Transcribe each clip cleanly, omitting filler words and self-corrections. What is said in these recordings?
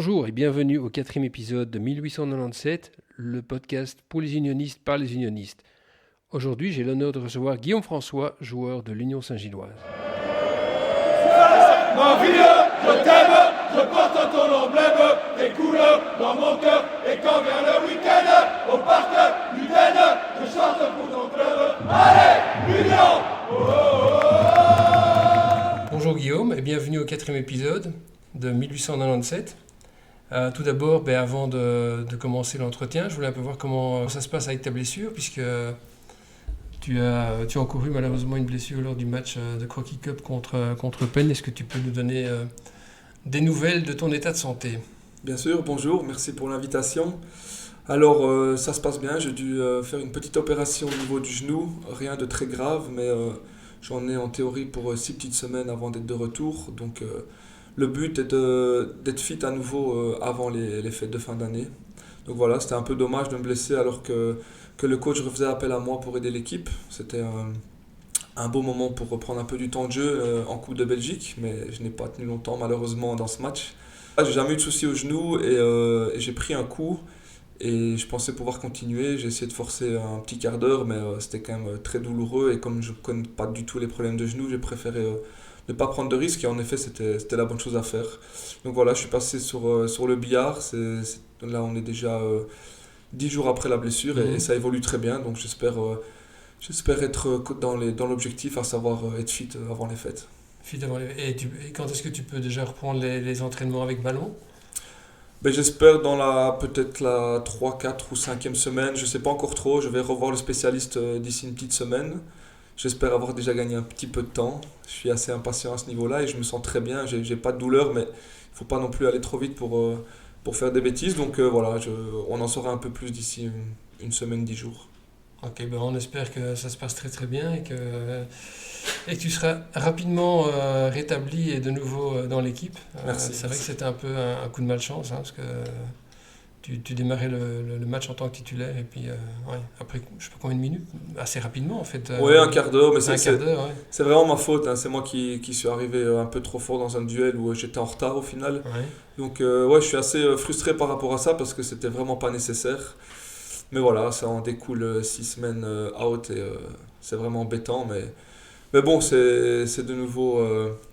Bonjour et bienvenue au 4e épisode de 1897, le podcast pour les unionistes par les unionistes. Aujourd'hui, j'ai l'honneur de recevoir Guillaume François, joueur de l'Union Saint-Gilloise. Ma vie, je t'aime, je porte ton emblème, tes couleurs dans mon cœur, et quand vient le week-end, au parc l'Uden, je chante pour ton club. Allez, Union! Bonjour Guillaume et bienvenue au 4e épisode de 1897. Tout d'abord, avant de commencer l'entretien, je voulais un peu voir comment ça se passe avec ta blessure, puisque tu as encouru malheureusement une blessure lors du match de Crocky Cup contre Penn. Est-ce que tu peux nous donner des nouvelles de ton état de santé ? Bien sûr, bonjour, merci pour l'invitation. Alors, ça se passe bien, j'ai dû faire une petite opération au niveau du genou, rien de très grave, mais j'en ai en théorie pour 6 petites semaines avant d'être de retour. Donc, le but est d'être fit à nouveau avant les fêtes de fin d'année. Donc voilà, c'était un peu dommage de me blesser alors que le coach refaisait appel à moi pour aider l'équipe. C'était un beau moment pour reprendre un peu du temps de jeu en Coupe de Belgique, mais je n'ai pas tenu longtemps malheureusement dans ce match. J'ai jamais eu de soucis au genou et j'ai pris un coup et je pensais pouvoir continuer. J'ai essayé de forcer un petit quart d'heure, mais c'était quand même très douloureux et comme je ne connais pas du tout les problèmes de genou, j'ai préféré ne pas prendre de risques et en effet c'était la bonne chose à faire. Donc voilà, je suis passé sur le billard. Là on est déjà 10 jours après la blessure et ça évolue très bien, donc j'espère être dans l'objectif, à savoir être fit avant les fêtes. Et quand est-ce que tu peux déjà reprendre les entraînements avec ballon ? J'espère dans peut-être la 3, 4 ou 5e semaine, je ne sais pas encore trop, je vais revoir le spécialiste d'ici une petite semaine. J'espère avoir déjà gagné un petit peu de temps, je suis assez impatient à ce niveau-là et je me sens très bien, j'ai pas de douleur, mais il ne faut pas non plus aller trop vite pour faire des bêtises, donc voilà, on en saura un peu plus d'ici une semaine, 10 jours. Ok, on espère que ça se passe très très bien et que tu seras rapidement rétabli et de nouveau dans l'équipe. Merci. C'est vrai que c'était un peu un coup de malchance, parce que tu démarrais le match en tant que titulaire et puis après je sais pas combien de minutes, assez rapidement en fait. Oui, un quart d'heure, mais c'est vraiment ma faute, c'est moi qui suis arrivé un peu trop fort dans un duel où j'étais en retard au final. Ouais. Donc je suis assez frustré par rapport à ça parce que c'était vraiment pas nécessaire. Mais voilà, ça en découle 6 semaines out et c'est vraiment embêtant. Mais bon, c'est de nouveau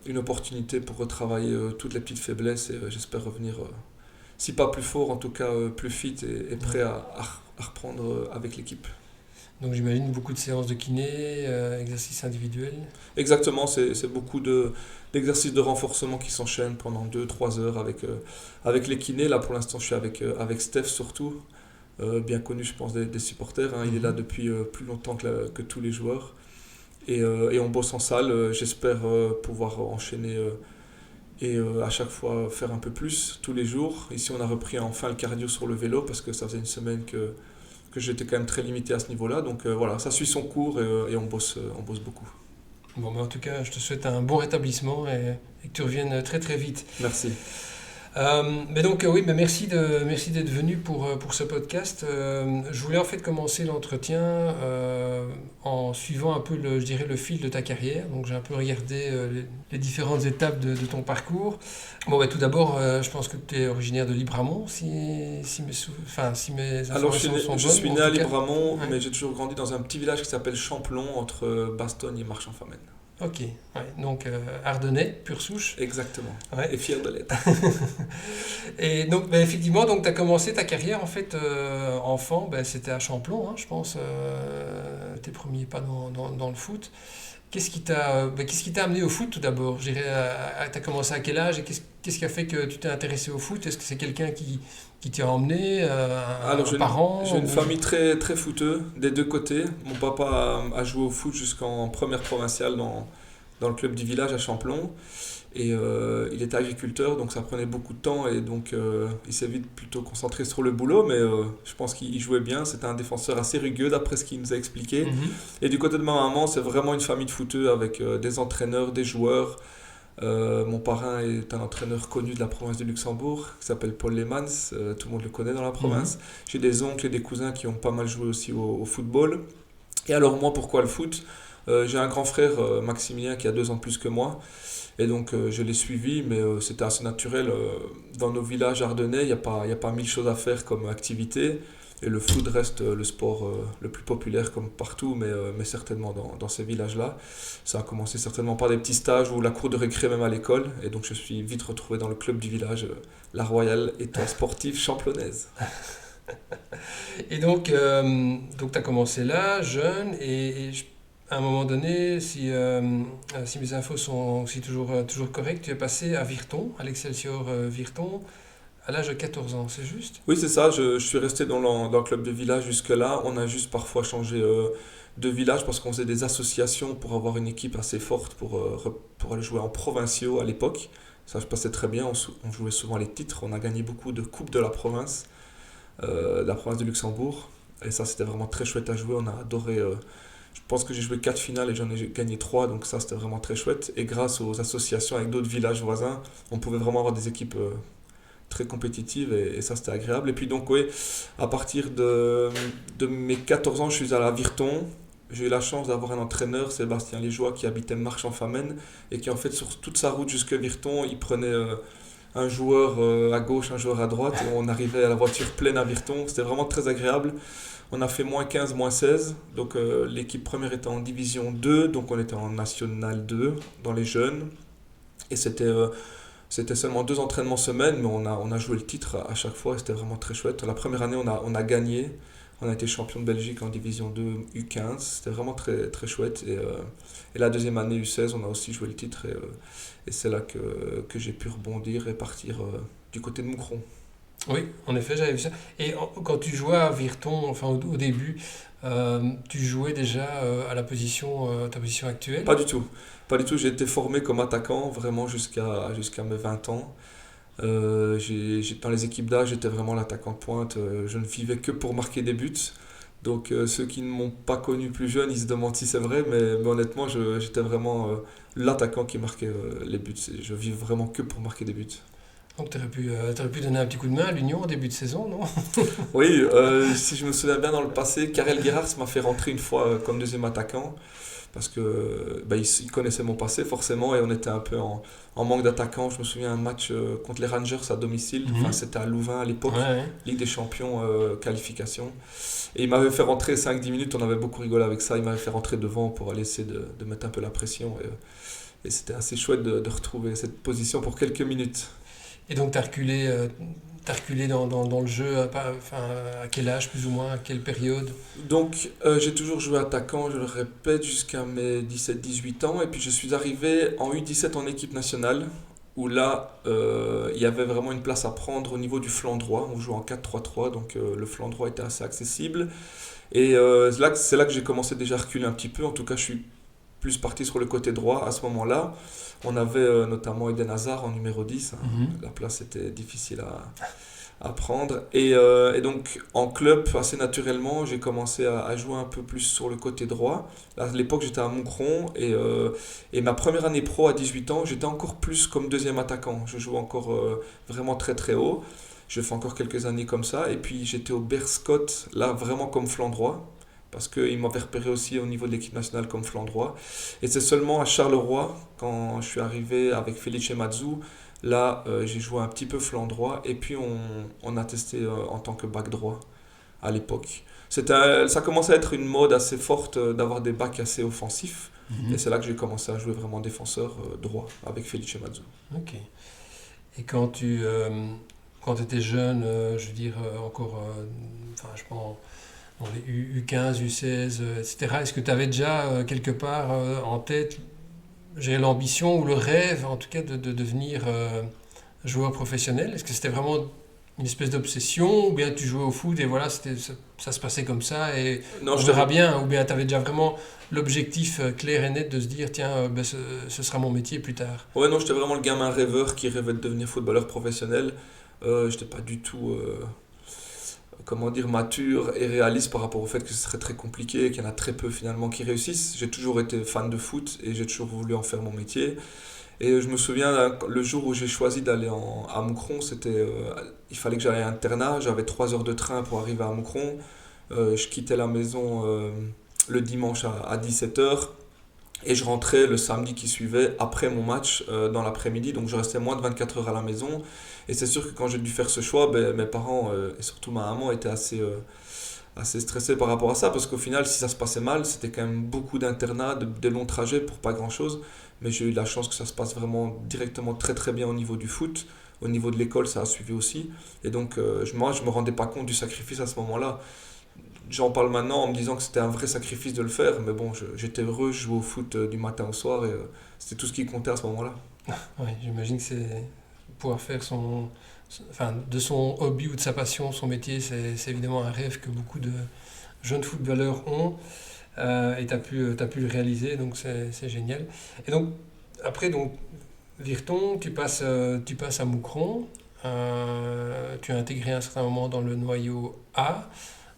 une opportunité pour retravailler toutes les petites faiblesses et j'espère revenir, si pas plus fort, en tout cas plus fit et prêt à reprendre avec l'équipe. Donc j'imagine beaucoup de séances de kiné, exercices individuels. Exactement, c'est beaucoup d'exercices de renforcement qui s'enchaînent pendant 2-3 heures avec les kinés. Là pour l'instant je suis avec Steph surtout. Bien connu je pense des supporters, il est là depuis plus longtemps que tous les joueurs et on bosse en salle, j'espère pouvoir enchaîner et à chaque fois faire un peu plus tous les jours. Ici on a repris enfin le cardio sur le vélo parce que ça faisait une semaine que j'étais quand même très limité à ce niveau-là, donc voilà, ça suit son cours et on bosse beaucoup. Bon, en tout cas je te souhaite un bon rétablissement et que tu reviennes très très vite. Merci. Merci d'être venu pour ce podcast. Je voulais en fait commencer l'entretien en suivant un peu le fil de ta carrière. Donc j'ai un peu regardé les différentes étapes de ton parcours. Tout d'abord, je pense que tu es originaire de Libramont, si mes informations sont bonnes. Je suis né à Libramont, ouais. Mais j'ai toujours grandi dans un petit village qui s'appelle Champlon, entre Bastogne et Marche-en-Famenne. Ok, donc Ardennais, pure souche. Exactement, ouais. Et fier de l'être. Et donc, effectivement, tu as commencé ta carrière, en fait, enfant, c'était à Champlon, je pense, tes premiers pas dans le foot. Qu'est-ce qui t'a amené au foot, tout d'abord ? Tu as commencé à quel âge et qu'est-ce qui a fait que tu t'es intéressé au foot ? Est-ce que c'est quelqu'un qui t'y a emmené, un parent ? J'ai une famille très, très footeux, des deux côtés. Mon papa a joué au foot jusqu'en première provinciale dans le club du village à Champlon. Et il était agriculteur, donc ça prenait beaucoup de temps. Et donc il s'est vite plutôt concentré sur le boulot. Mais je pense qu'il jouait bien. C'était un défenseur assez rugueux, d'après ce qu'il nous a expliqué. Et du côté de ma maman, c'est vraiment une famille de footeux avec des entraîneurs, des joueurs. Mon parrain est un entraîneur connu de la province du Luxembourg qui s'appelle Paul Lemans, tout le monde le connaît dans la province. J'ai des oncles et des cousins qui ont pas mal joué aussi au football. Et alors moi, pourquoi le foot ? J'ai un grand frère, Maximilien, qui a 2 ans de plus que moi. Et donc je l'ai suivi, mais c'était assez naturel. Dans nos villages ardennais, il y a pas 1000 choses à faire comme activité. Et le foot reste le sport le plus populaire comme partout, mais certainement dans ces villages-là. Ça a commencé certainement par des petits stages ou la cour de récré même à l'école. Et donc je suis vite retrouvé dans le club du village, la Royale Étoile Sportive Champlonaise. Et donc, tu as commencé là, jeune, à un moment donné, si mes infos sont aussi toujours correctes, tu es passé à Virton, à l'Excelsior Virton, à l'âge de 14 ans, c'est juste? Oui, c'est ça, je suis resté dans le club de village jusque-là. On a juste parfois changé de village parce qu'on faisait des associations pour avoir une équipe assez forte pour aller jouer en provinciaux à l'époque. Ça se passait très bien, on jouait souvent les titres, on a gagné beaucoup de coupes de la province de Luxembourg. Et ça, c'était vraiment très chouette à jouer, on a adoré. Je pense que j'ai joué 4 finales et j'en ai gagné 3, donc ça, c'était vraiment très chouette. Et grâce aux associations avec d'autres villages voisins, on pouvait vraiment avoir des équipes très compétitive et ça c'était agréable. Et puis donc oui, à partir de mes 14 ans, je suis à la Virton. J'ai eu la chance d'avoir un entraîneur, Sébastien Léjoie, qui habitait Marche-en-Famenne et qui en fait sur toute sa route jusqu'à Virton, il prenait un joueur à gauche, un joueur à droite et on arrivait à la voiture pleine à Virton. C'était vraiment très agréable. On a fait -15, -16, donc l'équipe première était en division 2, donc on était en national 2 dans les jeunes et c'était seulement 2 entraînements semaine, mais on a joué le titre à chaque fois et c'était vraiment très chouette. La première année, on a gagné. On a été champion de Belgique en division 2 U15. C'était vraiment très, très chouette. Et la deuxième année U16, on a aussi joué le titre. Et c'est là que j'ai pu rebondir et partir du côté de Moucron. Oui, en effet, j'avais vu ça. Et quand tu jouais à Virton, enfin au début, tu jouais déjà à ta position actuelle? Pas du tout. Pas du tout. J'ai été formé comme attaquant vraiment jusqu'à mes 20 ans. Dans les équipes d'âge, j'étais vraiment l'attaquant de pointe. Je ne vivais que pour marquer des buts. Donc ceux qui ne m'ont pas connu plus jeune, ils se demandent si c'est vrai, mais honnêtement, j'étais vraiment l'attaquant qui marquait les buts. Je vivais vraiment que pour marquer des buts. Donc t'aurais pu donner un petit coup de main à l'Union au début de saison, non? Oui, si je me souviens bien dans le passé, Karel Gerhards m'a fait rentrer une fois comme deuxième attaquant. Parce que il connaissait mon passé forcément et on était un peu en manque d'attaquants. Je me souviens un match contre les Rangers à domicile, enfin, c'était à Louvain à l'époque, Ouais. Ligue des Champions, qualification. Et il m'avait fait rentrer 5-10 minutes, on avait beaucoup rigolé avec ça, il m'avait fait rentrer devant pour aller essayer de mettre un peu la pression. Et c'était assez chouette de retrouver cette position pour quelques minutes. Et donc t'as reculé dans le jeu, à quel âge plus ou moins, à quelle période? Donc j'ai toujours joué attaquant, je le répète, jusqu'à mes 17-18 ans. Et puis je suis arrivé en U17 en équipe nationale, où là, il y avait vraiment une place à prendre au niveau du flanc droit. On joue en 4-3-3, donc le flanc droit était assez accessible. Et c'est là que j'ai commencé déjà à reculer un petit peu. En tout cas, je suis plus parti sur le côté droit à ce moment-là. On avait notamment Eden Hazard en numéro 10. La place était difficile à prendre. Et donc, en club, assez naturellement, j'ai commencé à jouer un peu plus sur le côté droit. À l'époque, j'étais à Moucron et ma première année pro à 18 ans, j'étais encore plus comme deuxième attaquant. Je jouais encore vraiment très très haut. Je fais encore quelques années comme ça. Et puis, j'étais au Berscott, là, vraiment comme flanc droit. Parce qu'il m'avait repéré aussi au niveau de l'équipe nationale comme flanc droit. Et c'est seulement à Charleroi, quand je suis arrivé avec Felice Mazzu, là j'ai joué un petit peu flanc droit et puis on a testé en tant que back droit à l'époque. Ça commençait à être une mode assez forte d'avoir des backs assez offensifs. Et c'est là que j'ai commencé à jouer vraiment défenseur droit avec Felice Mazzu. Ok. Et quand tu étais jeune, je veux dire encore, je pense dans les U15, U16, etc. Est-ce que tu avais déjà quelque part en tête, j'ai l'ambition ou le rêve, en tout cas, de devenir joueur professionnel? Est-ce que c'était vraiment une espèce d'obsession ou bien tu jouais au foot et voilà, ça se passait comme ça et Non, on verra bien? Ou bien tu avais déjà vraiment l'objectif clair et net de se dire, tiens, ce sera mon métier plus tard? Ouais, non, j'étais vraiment le gamin rêveur qui rêvait de devenir footballeur professionnel. J'étais pas du tout... mature et réaliste par rapport au fait que ce serait très compliqué, qu'il y en a très peu finalement qui réussissent. J'ai toujours été fan de foot et j'ai toujours voulu en faire mon métier. Et je me souviens, le jour où j'ai choisi d'aller à Moucron, il fallait que j'aille à internat, j'avais 3 heures de train pour arriver à Moucron. Je quittais la maison le dimanche à 17h. Et je rentrais le samedi qui suivait après mon match dans l'après-midi, donc je restais moins de 24 heures à la maison. Et c'est sûr que quand j'ai dû faire ce choix, ben, mes parents et surtout ma maman étaient assez stressés par rapport à ça, parce qu'au final, si ça se passait mal, c'était quand même beaucoup d'internats, de longs trajets pour pas grand-chose. Mais j'ai eu la chance que ça se passe vraiment directement très très bien au niveau du foot. Au niveau de l'école, ça a suivi aussi. Et donc, moi, je me rendais pas compte du sacrifice à ce moment-là. J'en parle maintenant en me disant que c'était un vrai sacrifice de le faire, mais bon, j'étais heureux, je jouais au foot du matin au soir et c'était tout ce qui comptait à ce moment-là. Oui, j'imagine que c'est pouvoir faire enfin, de son hobby ou de sa passion, son métier, c'est évidemment un rêve que beaucoup de jeunes footballeurs ont. Et t'as pu le réaliser, donc c'est génial. Et donc, après, donc, Virton, tu passes à Moucron. Tu as intégré à un certain moment dans le noyau A.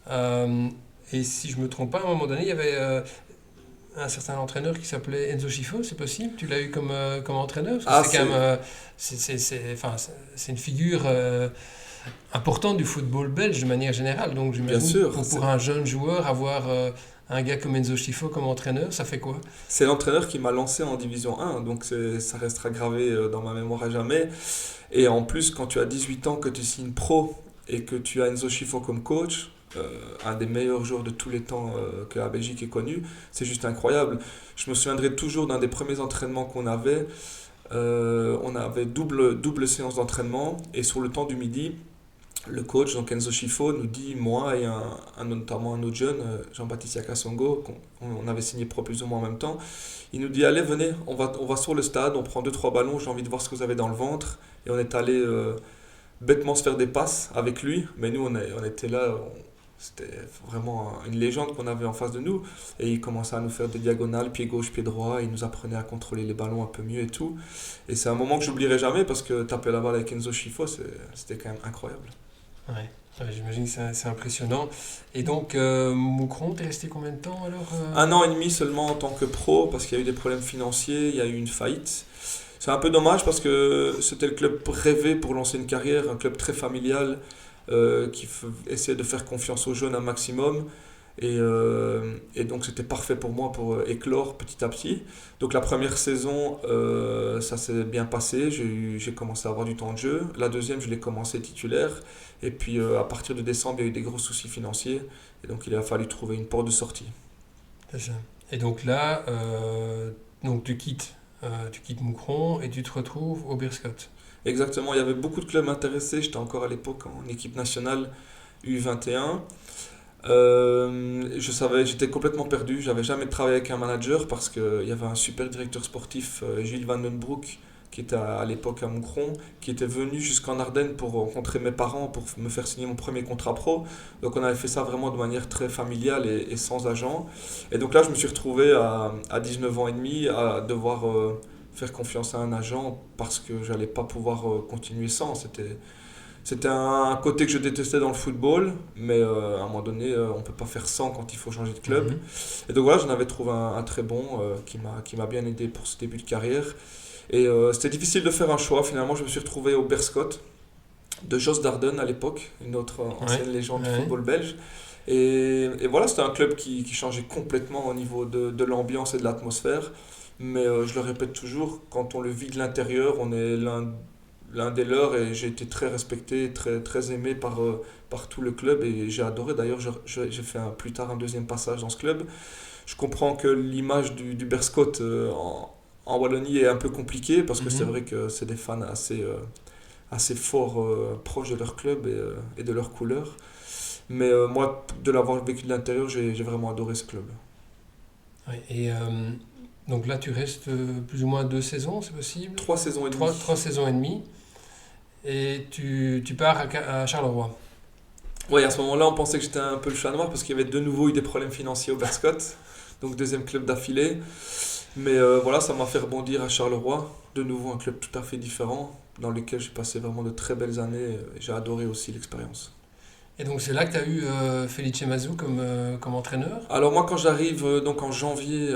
Euh, et si je me trompe pas, à un moment donné, il y avait un certain entraîneur qui s'appelait Enzo Schifo, c'est possible? Tu l'as eu comme entraîneur? Parce que Ah, c'est quand c'est... même, enfin, c'est une figure importante du football belge de manière générale. Donc Bien j'imagine sûr, pour un jeune joueur, avoir un gars comme Enzo Schifo comme entraîneur, ça fait quoi? c'est l'entraîneur qui m'a lancé en Division 1, donc ça restera gravé dans ma mémoire à jamais. Et en plus, quand tu as 18 ans, que tu signes pro et que tu as Enzo Schifo comme coach, un des meilleurs joueurs de tous les temps que la Belgique ait connu, c'est juste incroyable. Je me souviendrai toujours d'un des premiers entraînements qu'on avait. On avait double séance d'entraînement et sur le temps du midi, le coach, donc Enzo Schifo, nous dit, moi et notamment un autre jeune, Jean-Baptiste Yakasongo, on avait signé pro plus ou moins en même temps, il nous dit, allez, venez, on va sur le stade, on prend deux trois ballons, j'ai envie de voir ce que vous avez dans le ventre. Et on est allé bêtement se faire des passes avec lui, mais nous on était là, c'était vraiment une légende qu'on avait en face de nous. Et il commençait à nous faire des diagonales, pied gauche, pied droit, il nous apprenait à contrôler les ballons un peu mieux et tout. Et c'est un moment que j'oublierai jamais parce que taper la balle avec Enzo Schifo, c'était quand même incroyable. Ouais. Ouais, j'imagine que c'est impressionnant. Et donc, Moucron, t'es resté combien de temps alors? Un an et demi seulement en tant que pro parce qu'il y a eu des problèmes financiers, il y a eu une faillite. C'est un peu dommage parce que c'était le club rêvé pour lancer une carrière, un club très familial essaie de faire confiance aux jeunes un maximum. Et donc c'était parfait pour moi pour éclore petit à petit. Donc la première saison, ça s'est bien passé, j'ai commencé à avoir du temps de jeu. La deuxième, je l'ai commencé titulaire. Et puis à partir de décembre, il y a eu des gros soucis financiers. Et donc il a fallu trouver une porte de sortie. C'est ça. Et donc là, donc tu quittes Moucron et tu te retrouves au Beerschot. Exactement, il y avait beaucoup de clubs intéressés. J'étais encore à l'époque en équipe nationale U21. J'étais complètement perdu. J'avais jamais travaillé avec un manager parce qu'il y avait un super directeur sportif, Gilles Van Den Broek, qui était à l'époque à Moucron, qui était venu jusqu'en Ardennes pour rencontrer mes parents, pour me faire signer mon premier contrat pro. Donc on avait fait ça vraiment de manière très familiale et sans agent. Et donc là, je me suis retrouvé à 19 ans et demi à devoir faire confiance à un agent parce que j'allais pas pouvoir continuer sans. C'était un côté que je détestais dans le football, mais à un moment donné, on ne peut pas faire sans quand il faut changer de club. Mhm. Et donc voilà, j'en avais trouvé un très bon qui m'a bien aidé pour ce début de carrière. Et c'était difficile de faire un choix. Finalement, je me suis retrouvé au Beerschot de Jos Darden à l'époque, une autre ancienne légende du football belge. Et voilà, c'était un club qui changeait complètement au niveau de l'ambiance et de l'atmosphère. Mais je le répète toujours, quand on le vit de l'intérieur, on est l'un des leurs et j'ai été très respecté, très aimé par tout le club et j'ai adoré. D'ailleurs, j'ai fait plus tard un deuxième passage dans ce club. Je comprends que l'image du Beerschot en Wallonie est un peu compliquée parce que c'est Mhm. vrai que c'est des fans assez forts, proches de leur club et de leurs couleurs. Mais moi, de l'avoir vécu de l'intérieur, j'ai vraiment adoré ce club. Ouais, et donc là, tu restes plus ou moins 2 saisons, c'est possible? 3 saisons et demie. Trois saisons et demie. Et tu pars à Charleroi. Oui, à ce moment-là, on pensait que j'étais un peu le chat noir parce qu'il y avait de nouveau eu des problèmes financiers au Beerschot, donc deuxième club d'affilée. Mais voilà, ça m'a fait rebondir à Charleroi, de nouveau un club tout à fait différent, dans lequel j'ai passé vraiment de très belles années et j'ai adoré aussi l'expérience. Et donc c'est là que tu as eu Felice Mazou comme entraîneur. Alors moi, quand j'arrive donc en janvier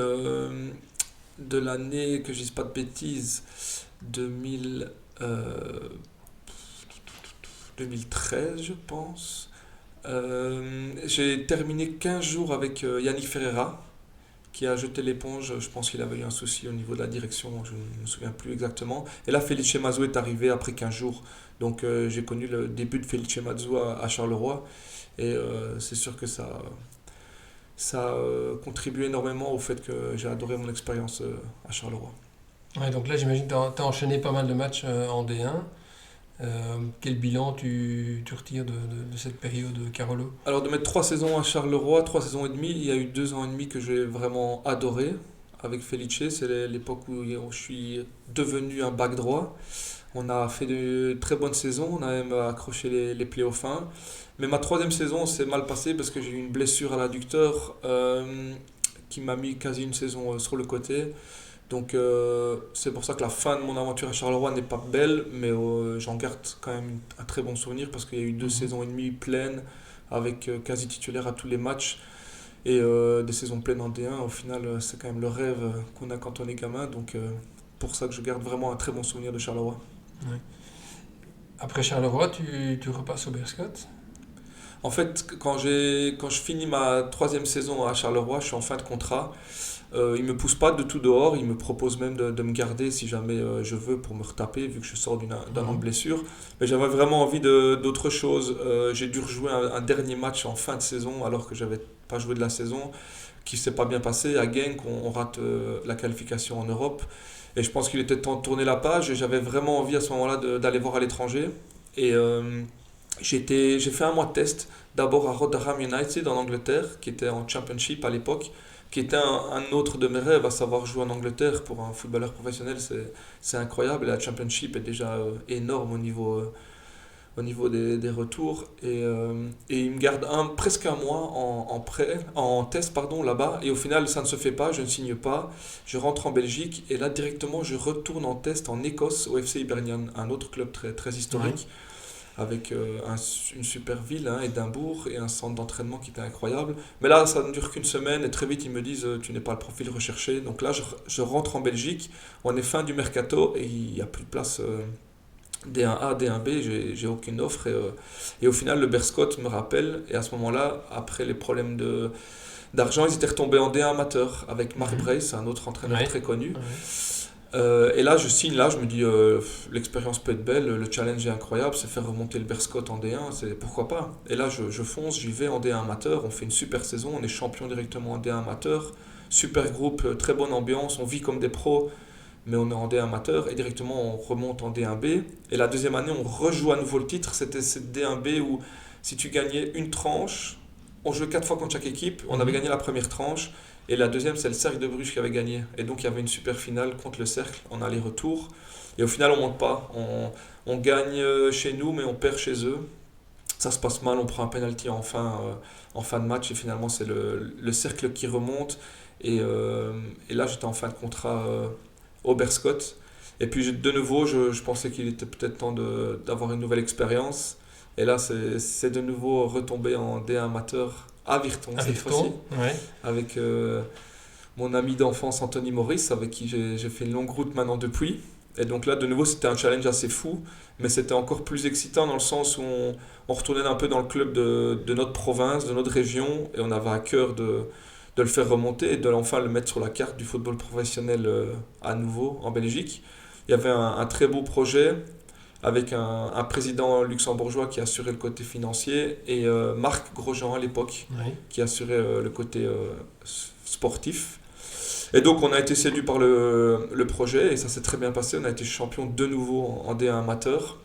de l'année, que je dise pas de bêtises, 2000, 2013 je pense, j'ai terminé 15 jours avec Yannick Ferreira, qui a jeté l'éponge. Je pense qu'il avait eu un souci au niveau de la direction, je ne me souviens plus exactement. Et là, Felice Mazou est arrivé après 15 jours. Donc j'ai connu le début de Felice Mazou à Charleroi. Et c'est sûr que ça a contribué énormément au fait que j'ai adoré mon expérience à Charleroi. Ouais, donc là, j'imagine que tu as enchaîné pas mal de matchs en D1. Quel bilan tu retires de cette période, Carolo? Alors de mettre 3 saisons à Charleroi, 3 saisons et demie, il y a eu 2 ans et demi que j'ai vraiment adoré avec Felice. C'est l'époque où je suis devenu un back droit. On a fait de très bonnes saisons, on a même accroché les playoffs 1. Mais ma 3e saison s'est mal passée parce que j'ai eu une blessure à l'adducteur qui m'a mis quasi une saison sur le côté. Donc c'est pour ça que la fin de mon aventure à Charleroi n'est pas belle, mais j'en garde quand même un très bon souvenir parce qu'il y a eu 2 saisons et demie pleines avec quasi titulaire à tous les matchs et des saisons pleines en D1. Au final, c'est quand même le rêve qu'on a quand on est gamin, donc pour ça que je garde vraiment un très bon souvenir de Charleroi. Ouais. Après Charleroi, tu repasses au Berscott? En fait, quand je finis ma 3e saison à Charleroi, je suis en fin de contrat. Il ne me pousse pas de tout dehors, il me propose même de me garder si jamais je veux pour me retaper, vu que je sors d'un an de blessure. Mais j'avais vraiment envie d'autre chose. J'ai dû rejouer un dernier match en fin de saison, alors que je n'avais pas joué de la saison, qui ne s'est pas bien passé. À Genk, on rate la qualification en Europe. Et je pense qu'il était temps de tourner la page. Et j'avais vraiment envie à ce moment-là d'aller voir à l'étranger. Et j'ai fait un mois de test, d'abord à Rotherham United en Angleterre, qui était en Championship à l'époque, qui était un autre de mes rêves, à savoir jouer en Angleterre. Pour un footballeur professionnel, c'est incroyable. Et la Championship est déjà énorme au niveau des retours. Et il me garde presque un mois en test là-bas. Et au final, ça ne se fait pas, je ne signe pas. Je rentre en Belgique et là, directement, je retourne en test en Écosse, au FC Hibernian, un autre club très, très historique. Ouais. Avec une super ville, Édimbourg, et un centre d'entraînement qui était incroyable. Mais là, ça ne dure qu'une semaine et très vite, ils me disent tu n'es pas le profil recherché. Donc là, je rentre en Belgique, on est fin du mercato et il n'y a plus de place D1A, D1B, j'ai aucune offre. Et au final, le Berscott me rappelle, et à ce moment-là, après les problèmes d'argent, ils étaient retombés en D1 amateur avec Mark Brace, un autre entraîneur très connu. Et là, je signe, je me dis, l'expérience peut être belle, le challenge est incroyable, c'est faire remonter le Berscott en D1, pourquoi pas. Et là, je fonce, j'y vais en D1 amateur, on fait une super saison, on est champion directement en D1 amateur, super groupe, très bonne ambiance, on vit comme des pros, mais on est en D1 amateur, et directement on remonte en D1B. Et la 2e année, on rejoue à nouveau le titre, c'était cette D1B où si tu gagnais une tranche, on jouait 4 fois contre chaque équipe, on avait gagné la première tranche, et la 2e, c'est le Cercle de Bruges qui avait gagné. Et donc, il y avait une super finale contre le Cercle en aller-retour. Et au final, on ne monte pas. On gagne chez nous, mais on perd chez eux. Ça se passe mal, on prend un penalty en fin de match. Et finalement, c'est le Cercle qui remonte. Et là, j'étais en fin de contrat au Berscott. Et puis, de nouveau, je pensais qu'il était peut-être temps d'avoir une nouvelle expérience. Et là, c'est de nouveau retombé en D1 amateur à Virton cette fois-ci, avec mon ami d'enfance Anthony Maurice, avec qui j'ai fait une longue route maintenant depuis. Et donc là, de nouveau, c'était un challenge assez fou, mais c'était encore plus excitant dans le sens où on retournait un peu dans le club de notre province, de notre région, et on avait à cœur de le faire remonter et de enfin le mettre sur la carte du football professionnel à nouveau en Belgique. Il y avait un très beau projet, avec un président luxembourgeois qui assurait le côté financier et Marc Grosjean à l'époque qui assurait le côté sportif. Et donc on a été séduit par le projet et ça s'est très bien passé. On a été champion de nouveau en D1 amateur,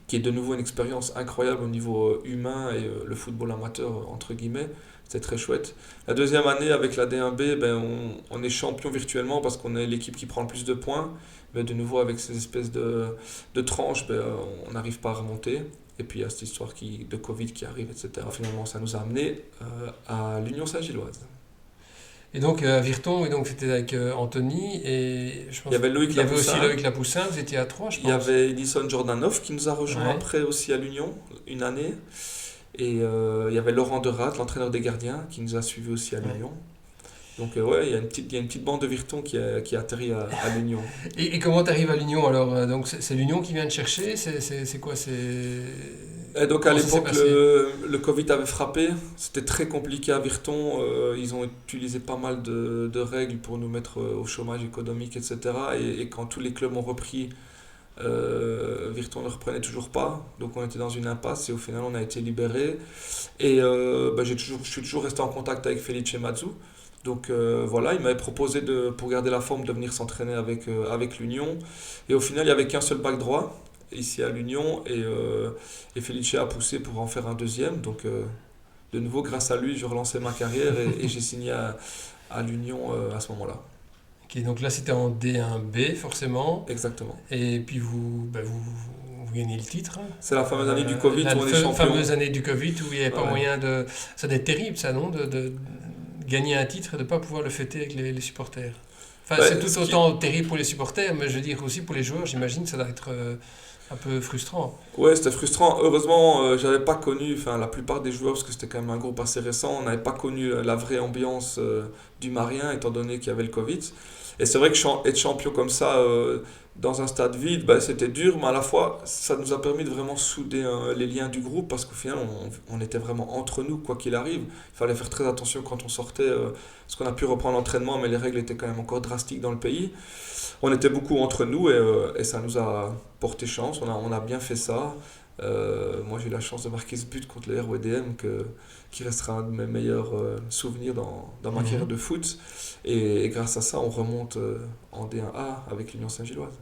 qui est de nouveau une expérience incroyable au niveau humain et le football amateur entre guillemets. C'était très chouette. La 2e année avec la D1B, on est champion virtuellement parce qu'on est l'équipe qui prend le plus de points. Mais de nouveau, avec ces espèces de tranches, on n'arrive pas à remonter. Et puis il y a cette histoire de Covid qui arrive, etc. Finalement, ça nous a amené à l'Union Saint-Gilloise. Et donc à Virton, c'était avec Anthony et je pense il y avait Loïc Lapoussin. Aussi Loïc Lapoussin, vous étiez à 3, je pense. Il y avait Edison Jordanov qui nous a rejoint après aussi à l'Union, une année. Et il y avait Laurent Derat, l'entraîneur des gardiens, qui nous a suivis aussi à l'Union. Donc il y a une petite bande de Virton qui atterrit à l'Union. Et comment tu arrives à l'Union alors? Donc c'est l'Union qui vient te chercher? C'est quoi? Et donc à comment ça s'est l'époque, passé? le Covid avait frappé. C'était très compliqué à Virton. Ils ont utilisé pas mal de règles pour nous mettre au chômage économique, etc. Et quand tous les clubs ont repris, Virton ne reprenait toujours pas. Donc on était dans une impasse et au final on a été libéré. Et je suis toujours resté en contact avec Felice Mazzu. Donc voilà, il m'avait proposé pour garder la forme de venir s'entraîner avec l'Union. Et au final, il n'y avait qu'un seul bac droit ici à l'Union et Felice a poussé pour en faire un deuxième. Donc de nouveau, grâce à lui, je relançais ma carrière et j'ai signé à l'Union à ce moment-là. Ok, donc là, c'était en D1B, forcément. Exactement. Et puis vous gagnez le titre. C'est la fameuse année du Covid où on est champion. Fameuse année du Covid où il n'y avait pas Ouais. moyen de... Ça doit être terrible, ça, non? De gagner un titre et de ne pas pouvoir le fêter avec les supporters. Enfin, Ouais, c'est tout autant terrible pour les supporters, mais je veux dire aussi pour les joueurs, j'imagine que ça doit être un peu frustrant. Ouais, c'était frustrant. Heureusement, j'avais pas connu, enfin la plupart des joueurs, parce que c'était quand même un groupe assez récent, on n'avait pas connu la vraie ambiance du Marien, étant donné qu'il y avait le Covid. Et c'est vrai que être champion comme ça, dans un stade vide, bah, c'était dur, mais à la fois, ça nous a permis de vraiment souder les liens du groupe, parce qu'au final, on était vraiment entre nous, quoi qu'il arrive. Il fallait faire très attention quand on sortait, parce qu'on a pu reprendre l'entraînement, mais les règles étaient quand même encore drastiques dans le pays. On était beaucoup entre nous et ça nous a porté chance, on a bien fait ça. Moi j'ai eu la chance de marquer ce but contre le RWDM qui restera un de mes meilleurs souvenirs dans ma carrière de foot. Et grâce à ça, on remonte en D1A avec l'Union Saint-Gilloise.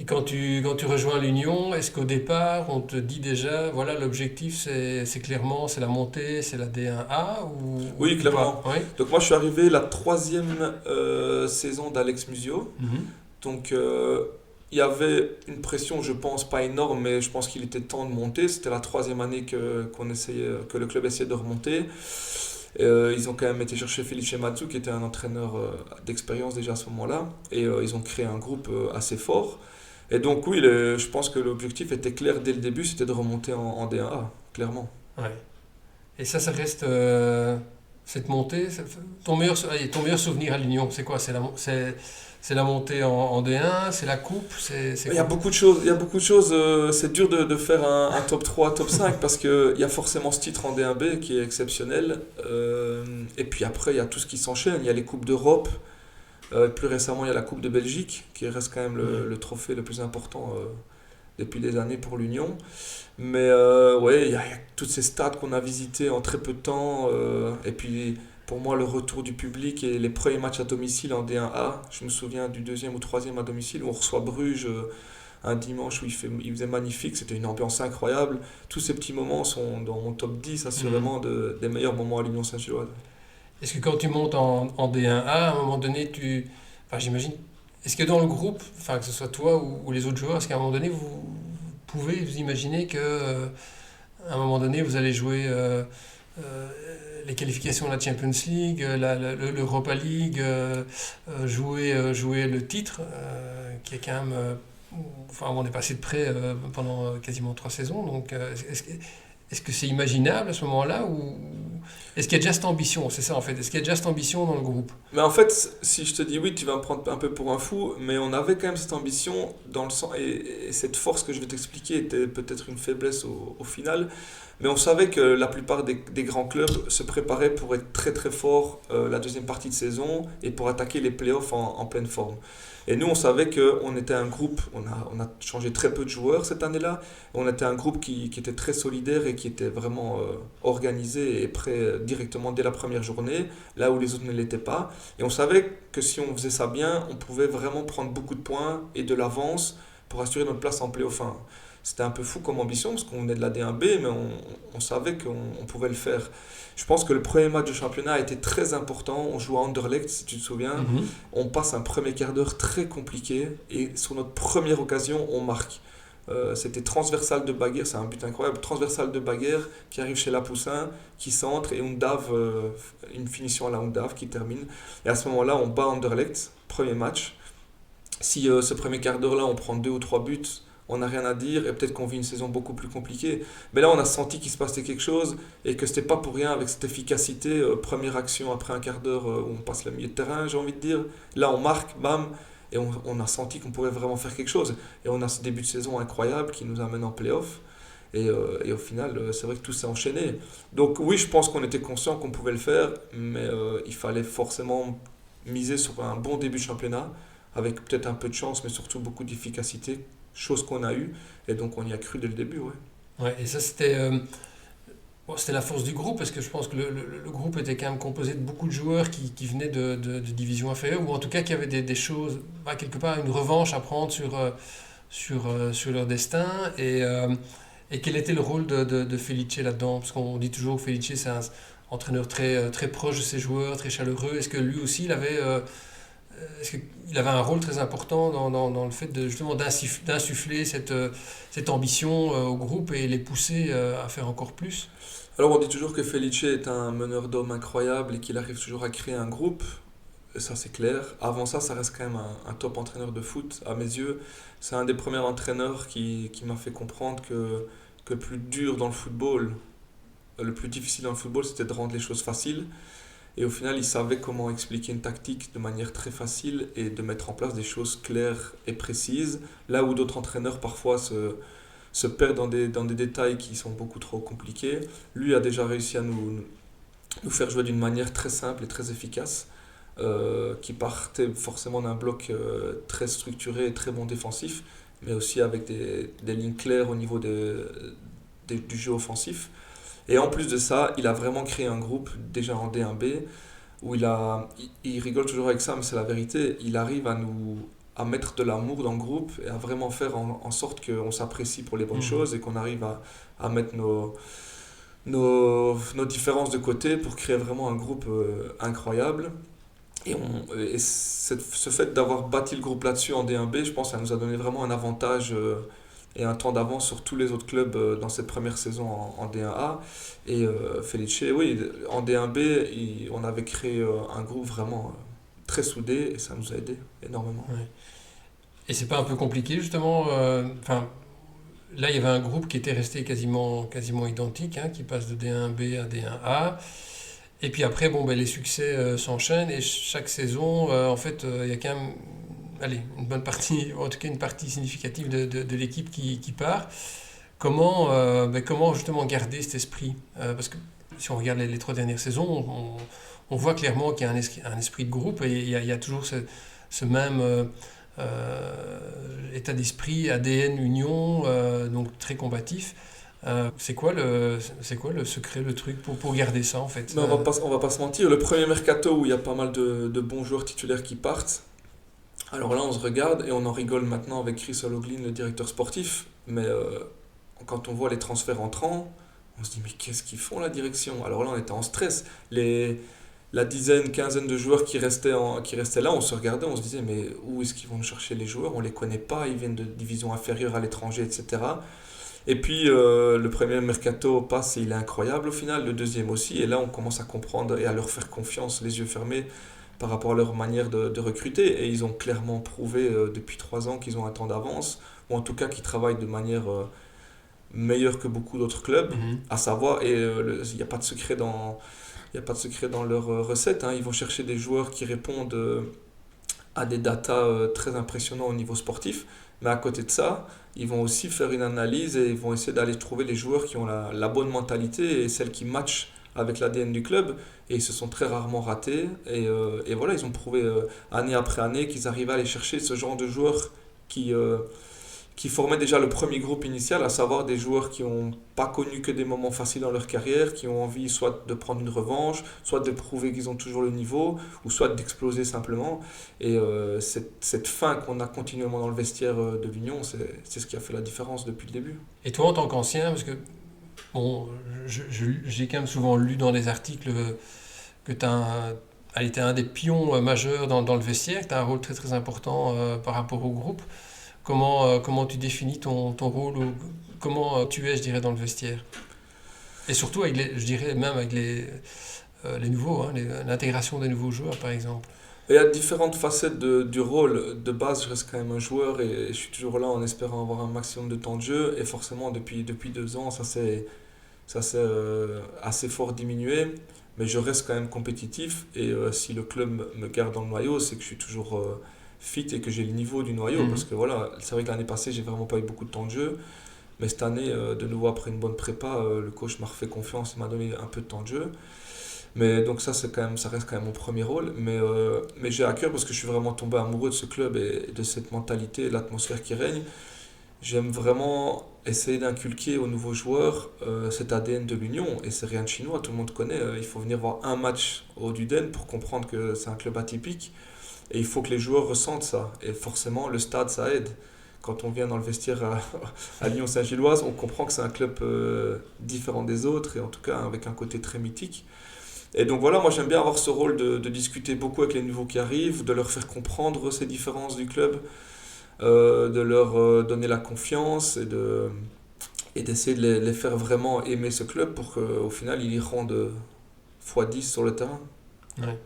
Et quand tu rejoins l'Union, est-ce qu'au départ, on te dit déjà, voilà, l'objectif, c'est clairement, c'est la montée, c'est la D1A Oui, ou clairement. pas? Oui. Donc moi je suis arrivé la troisième saison d'Alex Musio. Mhm. Donc il y avait une pression, je pense, pas énorme, mais je pense qu'il était temps de monter. C'était la troisième année que le club essayait de remonter. Ils ont quand même été chercher Felice Mazzu, qui était un entraîneur d'expérience déjà à ce moment-là. Et ils ont créé un groupe assez fort. Et donc oui, je pense que l'objectif était clair dès le début, c'était de remonter en D1A, clairement. Ouais. Et ça reste cette montée. Ton meilleur souvenir à l'Union, c'est quoi? C'est la montée en D1, c'est la coupe, c'est Il y a quoi? beaucoup de choses, c'est dur de faire un top 3, top 5 parce qu'il y a forcément ce titre en D1B qui est exceptionnel. Et puis après, il y a tout ce qui s'enchaîne. Il y a les Coupes d'Europe. Plus récemment, il y a la Coupe de Belgique qui reste quand même le trophée le plus important depuis des années pour l'Union. Mais ouais, il y a tous ces stades qu'on a visités en très peu de temps. Et puis pour moi, le retour du public et les premiers matchs à domicile en D1A, je me souviens du deuxième ou troisième à domicile où on reçoit Bruges un dimanche où il faisait magnifique, c'était une ambiance incroyable. Tous ces petits moments sont dans mon top 10 assurément des meilleurs moments à l'Union Saint-Gilloise. Est-ce que quand tu montes en D1A, à un moment donné, enfin, j'imagine, est-ce que dans le groupe, enfin, que ce soit toi ou les autres joueurs, est-ce qu'à un moment donné, vous pouvez vous imaginer que à un moment donné, vous allez jouer les qualifications de la Champions League, l'Europa League, jouer le titre, qui est quand même... enfin, on est passé de près pendant quasiment 3 saisons, donc est-ce que c'est imaginable à ce moment-là ou est-ce qu'il y a déjà cette ambition? C'est ça en fait, est-ce qu'il y a déjà cette ambition dans le groupe? Mais en fait, si je te dis oui, tu vas me prendre un peu pour un fou, mais on avait quand même cette ambition dans le sens, et cette force que je vais t'expliquer était peut-être une faiblesse au final, mais on savait que la plupart des grands clubs se préparaient pour être très très forts la deuxième partie de saison et pour attaquer les playoffs en pleine forme. Et nous, on savait qu'on était un groupe, on a changé très peu de joueurs cette année-là, on était un groupe qui était très solidaire et qui était vraiment organisé et prêt directement dès la première journée, là où les autres ne l'étaient pas. Et on savait que si on faisait ça bien, on pouvait vraiment prendre beaucoup de points et de l'avance pour assurer notre place en play-off 1. C'était un peu fou comme ambition parce qu'on est de la D1B, mais on savait qu'on pouvait le faire. Je pense que le premier match de championnat a été très important. On joue à Anderlecht, si tu te souviens. Mhm. On passe un premier quart d'heure très compliqué et sur notre première occasion, on marque. C'était transversal de Baguère, c'est un but incroyable. Transversal de Baguère qui arrive chez Lapoussin, qui centre et Undav, une finition à la Undav qui termine. Et à ce moment-là, on bat Anderlecht, premier match. Si ce premier quart d'heure-là, on prend 2 ou 3 buts, on n'a rien à dire et peut-être qu'on vit une saison beaucoup plus compliquée. Mais là, on a senti qu'il se passait quelque chose et que c'était pas pour rien avec cette efficacité. Première action après un quart d'heure où on passe le milieu de terrain, j'ai envie de dire. Là, on marque, bam, et on a senti qu'on pouvait vraiment faire quelque chose. Et on a ce début de saison incroyable qui nous amène en play-off. Et au final, c'est vrai que tout s'est enchaîné. Donc oui, je pense qu'on était conscient qu'on pouvait le faire, mais il fallait forcément miser sur un bon début de championnat, avec peut-être un peu de chance, mais surtout beaucoup d'efficacité, chose qu'on a eue, et donc on y a cru dès le début, ouais. Ouais, et ça, c'était la force du groupe, parce que je pense que le groupe était quand même composé de beaucoup de joueurs qui venaient de divisions inférieures, ou en tout cas qui avaient des choses, quelque part une revanche à prendre sur leur destin. Et quel était le rôle de Felice là-dedans? Parce qu'on dit toujours que Felice, c'est un entraîneur très proche de ses joueurs, très chaleureux. Est-ce que lui aussi, est-ce qu'il avait un rôle très important dans le fait justement d'insuffler cette ambition au groupe et les pousser à faire encore plus? Alors on dit toujours que Felice est un meneur d'hommes incroyable et qu'il arrive toujours à créer un groupe. Et ça c'est clair. Avant ça, ça reste quand même un top entraîneur de foot à mes yeux. C'est un des premiers entraîneurs qui m'a fait comprendre que le plus dur dans le football, le plus difficile dans le football, c'était de rendre les choses faciles. Et au final, il savait comment expliquer une tactique de manière très facile et de mettre en place des choses claires et précises. Là où d'autres entraîneurs parfois se perdent dans des détails qui sont beaucoup trop compliqués, lui a déjà réussi à nous faire jouer d'une manière très simple et très efficace, qui partait forcément d'un bloc très structuré et très bon défensif, mais aussi avec des lignes claires au niveau du jeu offensif. Et en plus de ça, il a vraiment créé un groupe déjà en D1B où il rigole toujours avec ça, mais c'est la vérité, il arrive à mettre de l'amour dans le groupe et à vraiment faire en sorte qu'on s'apprécie pour les bonnes choses et qu'on arrive à mettre nos différences de côté pour créer vraiment un groupe incroyable. Et ce fait d'avoir bâti le groupe là-dessus en D1B, je pense que ça nous a donné vraiment un avantage et un temps d'avance sur tous les autres clubs dans cette première saison en D1A. Et Felice, oui, en D1B, on avait créé un groupe vraiment très soudé et ça nous a aidé énormément. Ouais. Et c'est pas un peu compliqué justement enfin, là, il y avait un groupe qui était resté quasiment identique, hein, qui passe de D1B à D1A. Et puis après, bon, les succès s'enchaînent et chaque saison, en fait, il y a quand même une bonne partie, en tout cas une partie significative de l'équipe qui part. Comment justement garder cet esprit? Parce que si on regarde les 3 dernières saisons, on voit clairement qu'il y a un esprit de groupe et il y a toujours ce même état d'esprit, ADN, union, donc très combatif. C'est quoi le secret, le truc pour garder ça en fait? Mais on va pas se mentir, le premier mercato où il y a pas mal de bons joueurs titulaires qui partent, alors là on se regarde et on en rigole maintenant avec Chris O'Loughlin, le directeur sportif, mais quand on voit les transferts entrants, on se dit mais qu'est-ce qu'ils font la direction? Alors là on était en stress, la dizaine, quinzaine de joueurs qui restaient là, on se regardait, on se disait mais où est-ce qu'ils vont nous chercher les joueurs? On les connaît pas, ils viennent de divisions inférieures à l'étranger, etc. Et puis le premier mercato passe et il est incroyable au final, le deuxième aussi, et là on commence à comprendre et à leur faire confiance les yeux fermés par rapport à leur manière de recruter, et ils ont clairement prouvé depuis 3 ans qu'ils ont un temps d'avance, ou en tout cas qu'ils travaillent de manière meilleure que beaucoup d'autres clubs, à savoir, et il n'y a pas de secret dans leur recette, hein, ils vont chercher des joueurs qui répondent à des datas très impressionnants au niveau sportif, mais à côté de ça, ils vont aussi faire une analyse et ils vont essayer d'aller trouver les joueurs qui ont la bonne mentalité et celles qui matchent avec l'ADN du club. Et ils se sont très rarement ratés. Et voilà, ils ont prouvé année après année qu'ils arrivaient à aller chercher ce genre de joueurs qui formaient déjà le premier groupe initial, à savoir des joueurs qui n'ont pas connu que des moments faciles dans leur carrière, qui ont envie soit de prendre une revanche, soit de prouver qu'ils ont toujours le niveau, ou soit d'exploser simplement. Et cette faim qu'on a continuellement dans le vestiaire de l'Union, c'est ce qui a fait la différence depuis le début. Et toi, en tant qu'ancien, parce que bon, j'ai quand même souvent lu dans des articles que tu as été un des pions majeurs dans le vestiaire, que tu as un rôle très très important par rapport au groupe. Comment tu définis ton rôle, ou comment tu es, je dirais, dans le vestiaire? Et surtout, je dirais même avec les nouveaux, hein, l'intégration des nouveaux joueurs, par exemple. Il y a différentes facettes du rôle. De base, je reste quand même un joueur et je suis toujours là en espérant avoir un maximum de temps de jeu. Et forcément, depuis 2 ans, ça s'est assez fort diminué. Mais je reste quand même compétitif. Et si le club me garde dans le noyau, c'est que je suis toujours fit et que j'ai le niveau du noyau. Parce que voilà, c'est vrai que l'année passée, j'ai vraiment pas eu beaucoup de temps de jeu. Mais cette année, de nouveau après une bonne prépa, le coach m'a refait confiance et m'a donné un peu de temps de jeu. Mais donc ça, ça reste quand même mon premier rôle. Mais j'ai à cœur parce que je suis vraiment tombé amoureux de ce club et de cette mentalité et de l'atmosphère qui règne. J'aime vraiment essayer d'inculquer aux nouveaux joueurs cet ADN de l'Union. Et c'est rien de chinois, tout le monde connaît. Il faut venir voir un match au Duden pour comprendre que c'est un club atypique. Et il faut que les joueurs ressentent ça. Et forcément, le stade, ça aide. Quand on vient dans le vestiaire à Lyon-Saint-Gilloise, on comprend que c'est un club différent des autres, et en tout cas avec un côté très mythique. Et donc voilà, moi j'aime bien avoir ce rôle de discuter beaucoup avec les nouveaux qui arrivent, de leur faire comprendre ces différences du club, de leur donner la confiance et d'essayer de les faire vraiment aimer ce club pour qu'au final ils y rendent x10 sur le terrain. Ouais.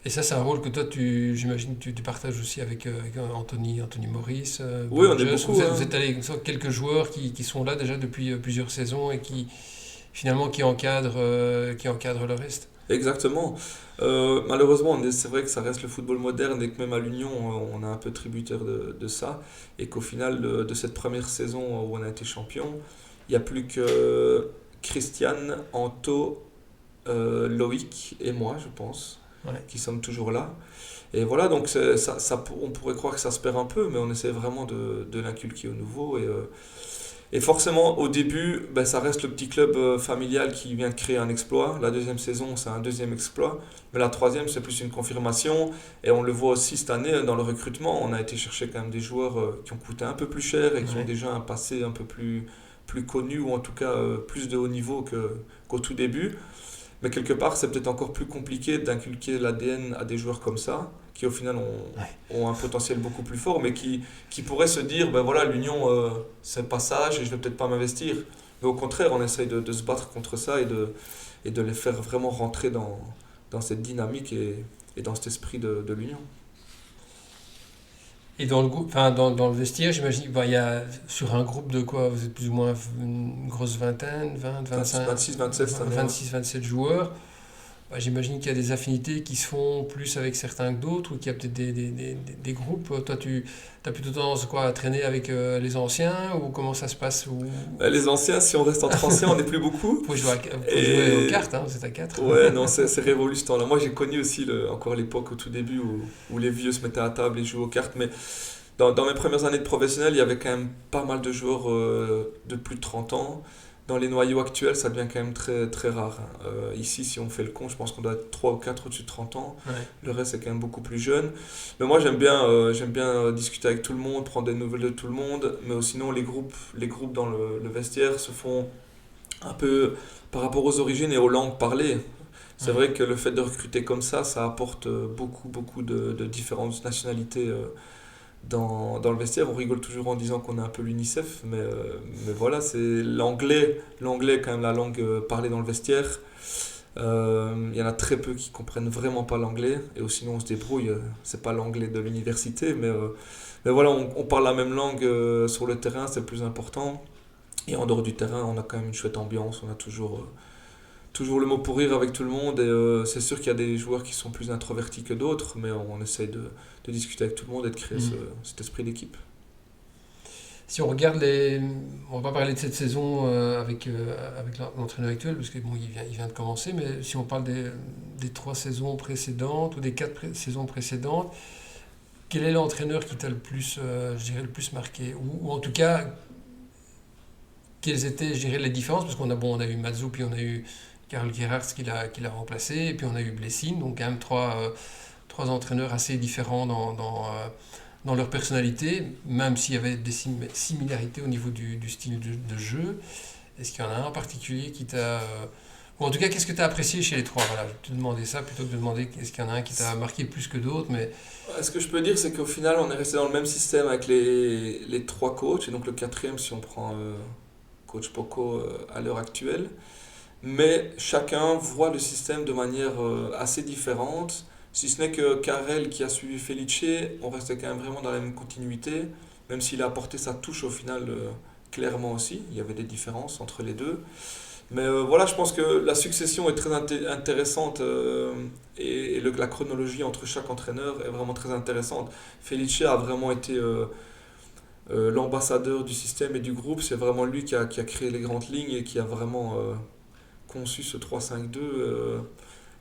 Et ça, c'est un rôle que toi, j'imagine, tu partages aussi avec Anthony Maurice. Oui, on est Burgess. beaucoup. Vous êtes allé quelques joueurs qui sont là déjà depuis plusieurs saisons et qui finalement qui encadrent le reste. Exactement. Malheureusement, c'est vrai que ça reste le football moderne et que même à l'Union, on est un peu tributaire de ça. Et qu'au final de cette première saison où on a été champion, il n'y a plus que Christiane, Anto, Loïc et moi, je pense, qui sommes toujours là. Et voilà, donc on pourrait croire que ça se perd un peu, mais on essaie vraiment de l'inculquer au nouveau. Et forcément, au début, ben, ça reste le petit club familial qui vient de créer un exploit. La deuxième saison, c'est un deuxième exploit. Mais la troisième, c'est plus une confirmation. Et on le voit aussi cette année dans le recrutement. On a été chercher quand même des joueurs qui ont coûté un peu plus cher et qui ont déjà un passé un peu plus connu, ou en tout cas plus de haut niveau qu'au tout début. Mais quelque part, c'est peut-être encore plus compliqué d'inculquer l'ADN à des joueurs comme ça, qui au final ont un potentiel beaucoup plus fort, mais qui pourraient se dire, ben voilà, l'Union, c'est le passage et je vais peut-être pas m'investir. Mais au contraire, on essaye de se battre contre ça et de les faire vraiment rentrer dans cette dynamique et dans cet esprit de l'Union. Et dans le groupe, enfin dans le vestiaire, j'imagine, il y a sur un groupe de quoi, vous êtes plus ou moins une grosse vingtaine, 20, 25, 26, 27 cette année. 26, 27 joueurs. J'imagine qu'il y a des affinités qui se font plus avec certains que d'autres, ou qu'il y a peut-être des groupes. Toi, tu as plutôt tendance à traîner avec les anciens, ou comment ça se passe ou... Les anciens, si on reste entre anciens, on n'est plus beaucoup. Faut jouer aux cartes, hein, c'est à 4. Ouais, non, c'est révolu ce temps-là. Moi, j'ai connu aussi encore l'époque au tout début où les vieux se mettaient à table et jouaient aux cartes. Mais dans mes premières années de professionnel, il y avait quand même pas mal de joueurs de plus de 30 ans. Dans les noyaux actuels, ça devient quand même très, très rare. Ici, si on fait le compte, je pense qu'on doit être 3 ou 4 au-dessus de 30 ans. Ouais. Le reste, c'est quand même beaucoup plus jeune. Mais moi, j'aime bien discuter avec tout le monde, prendre des nouvelles de tout le monde. Mais sinon, les groupes dans le vestiaire se font un peu par rapport aux origines et aux langues parlées. C'est vrai que le fait de recruter comme ça apporte beaucoup, beaucoup de différentes nationalités dans le vestiaire. On rigole toujours en disant qu'on est un peu l'UNICEF, mais voilà, c'est l'anglais est quand même la langue parlée dans le vestiaire. Il y en a très peu qui comprennent vraiment pas l'anglais, et sinon on se débrouille. C'est pas l'anglais de l'université, mais voilà, on parle la même langue sur le terrain, c'est le plus important. Et en dehors du terrain, on a quand même une chouette ambiance, on a toujours le mot pour rire avec tout le monde, et c'est sûr qu'il y a des joueurs qui sont plus introvertis que d'autres, mais on essaye de discuter avec tout le monde et de créer cet esprit d'équipe. Si on regarde on va pas parler de cette saison avec l'entraîneur actuel, parce que bon, il vient de commencer, mais si on parle des 3 saisons précédentes ou des 4 saisons précédentes, quel est l'entraîneur qui t'a le plus, je dirais, le plus marqué, ou en tout cas, quelles étaient, je dirais, les différences, parce qu'on a eu Mazou, puis on a eu Karl Gerhardt qui l'a remplacé, et puis on a eu Blessing, donc quand même 3 entraîneurs assez différents dans leur personnalité, même s'il y avait des similarités au niveau du style de jeu. Est-ce qu'il y en a un en particulier qui t'a... ou en tout cas, qu'est-ce que tu as apprécié chez les 3? Voilà, je vais te demander ça plutôt que de demander est-ce qu'il y en a un qui t'a marqué plus que d'autres. Mais... Ce que je peux dire, c'est qu'au final, on est resté dans le même système avec les 3 coachs, et donc le 4e, si on prend coach Poco à l'heure actuelle. Mais chacun voit le système de manière assez différente. Si ce n'est que Karel, qui a suivi Felice, on restait quand même vraiment dans la même continuité, même s'il a apporté sa touche au final clairement aussi. Il y avait des différences entre les deux. Mais voilà, je pense que la succession est très intéressante et la chronologie entre chaque entraîneur est vraiment très intéressante. Felice a vraiment été l'ambassadeur du système et du groupe. C'est vraiment lui qui a créé les grandes lignes et qui a vraiment conçu ce 3-5-2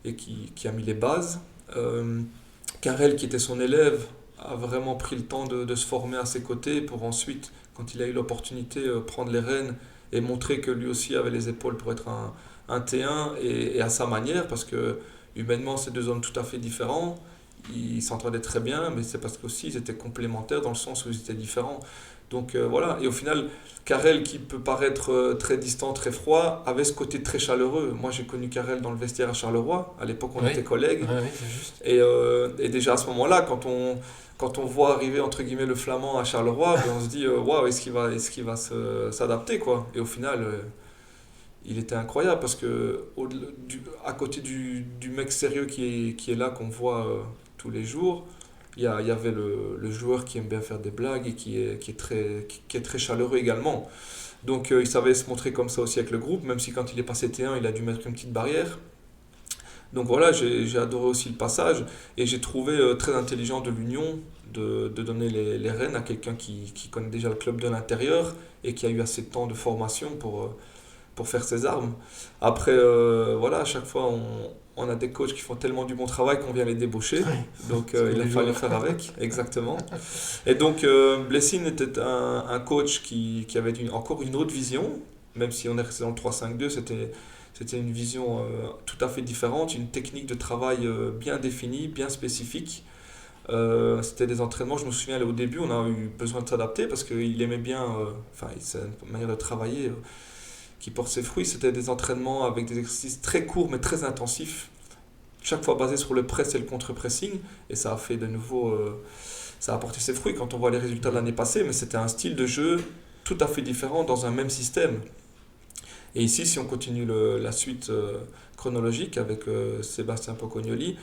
et qui a mis les bases. Carrel, qui était son élève, a vraiment pris le temps de se former à ses côtés pour ensuite, quand il a eu l'opportunité, prendre les rênes et montrer que lui aussi avait les épaules pour être un T1 et à sa manière, parce que humainement, c'est deux hommes tout à fait différents. Ils s'entendaient très bien, mais c'est parce qu'aussi ils étaient complémentaires dans le sens où ils étaient différents. Donc voilà, et au final, Carrel, qui peut paraître très distant, très froid, avait ce côté très chaleureux. Moi, j'ai connu Carrel dans le vestiaire à Charleroi. À l'époque, on était collègues. Oui, c'est juste. Et déjà à ce moment-là, quand on voit arriver entre guillemets le flamand à Charleroi, ben, on se dit waouh, est-ce qu'il va s'adapter quoi. Et au final, il était incroyable parce que à côté du mec sérieux qui est là, qu'on voit tous les jours, il y avait le joueur qui aime bien faire des blagues et qui est très chaleureux également. Donc il savait se montrer comme ça aussi avec le groupe, même si quand il est passé T1, il a dû mettre une petite barrière. Donc voilà, j'ai adoré aussi le passage et j'ai trouvé très intelligent de l'Union de donner les rênes à quelqu'un qui connaît déjà le club de l'intérieur et qui a eu assez de temps de formation pour faire ses armes. Après, voilà, à chaque fois, on a des coachs qui font tellement du bon travail qu'on vient les débaucher. Oui, Donc il a fallu faire avec, exactement. Et donc Blessing était un coach qui avait encore une autre vision, même si on est resté dans le 3-5-2, c'était une vision tout à fait différente, une technique de travail bien définie, bien spécifique. C'était des entraînements, je me souviens au début, on a eu besoin de s'adapter parce qu'il aimait bien, c'est une manière de travailler qui porte ses fruits. C'était des entraînements avec des exercices très courts mais très intensifs, chaque fois basés sur le press et le contre-pressing, et ça a fait de nouveau, ça a apporté ses fruits quand on voit les résultats de l'année passée, mais c'était un style de jeu tout à fait différent dans un même système. Et ici, si on continue la suite chronologique avec Sébastien Pocognoli,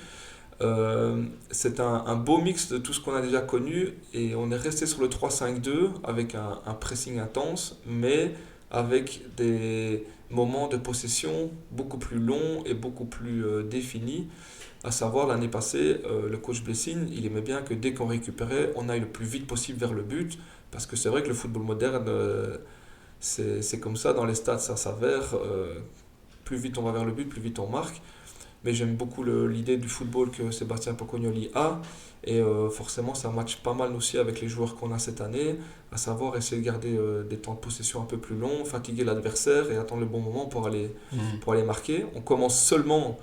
c'est un beau mix de tout ce qu'on a déjà connu et on est resté sur le 3-5-2 avec un pressing intense, mais avec des moments de possession beaucoup plus longs et beaucoup plus définis. À savoir, l'année passée, le coach Blessing, il aimait bien que dès qu'on récupérait, on aille le plus vite possible vers le but, parce que c'est vrai que le football moderne, c'est comme ça, dans les stades ça s'avère, plus vite on va vers le but, plus vite on marque. Mais j'aime beaucoup l'idée du football que Sébastien Pocognoli a, et forcément ça matche pas mal aussi avec les joueurs qu'on a cette année, à savoir essayer de garder des temps de possession un peu plus longs, fatiguer l'adversaire et attendre le bon moment pour aller marquer. On commence seulement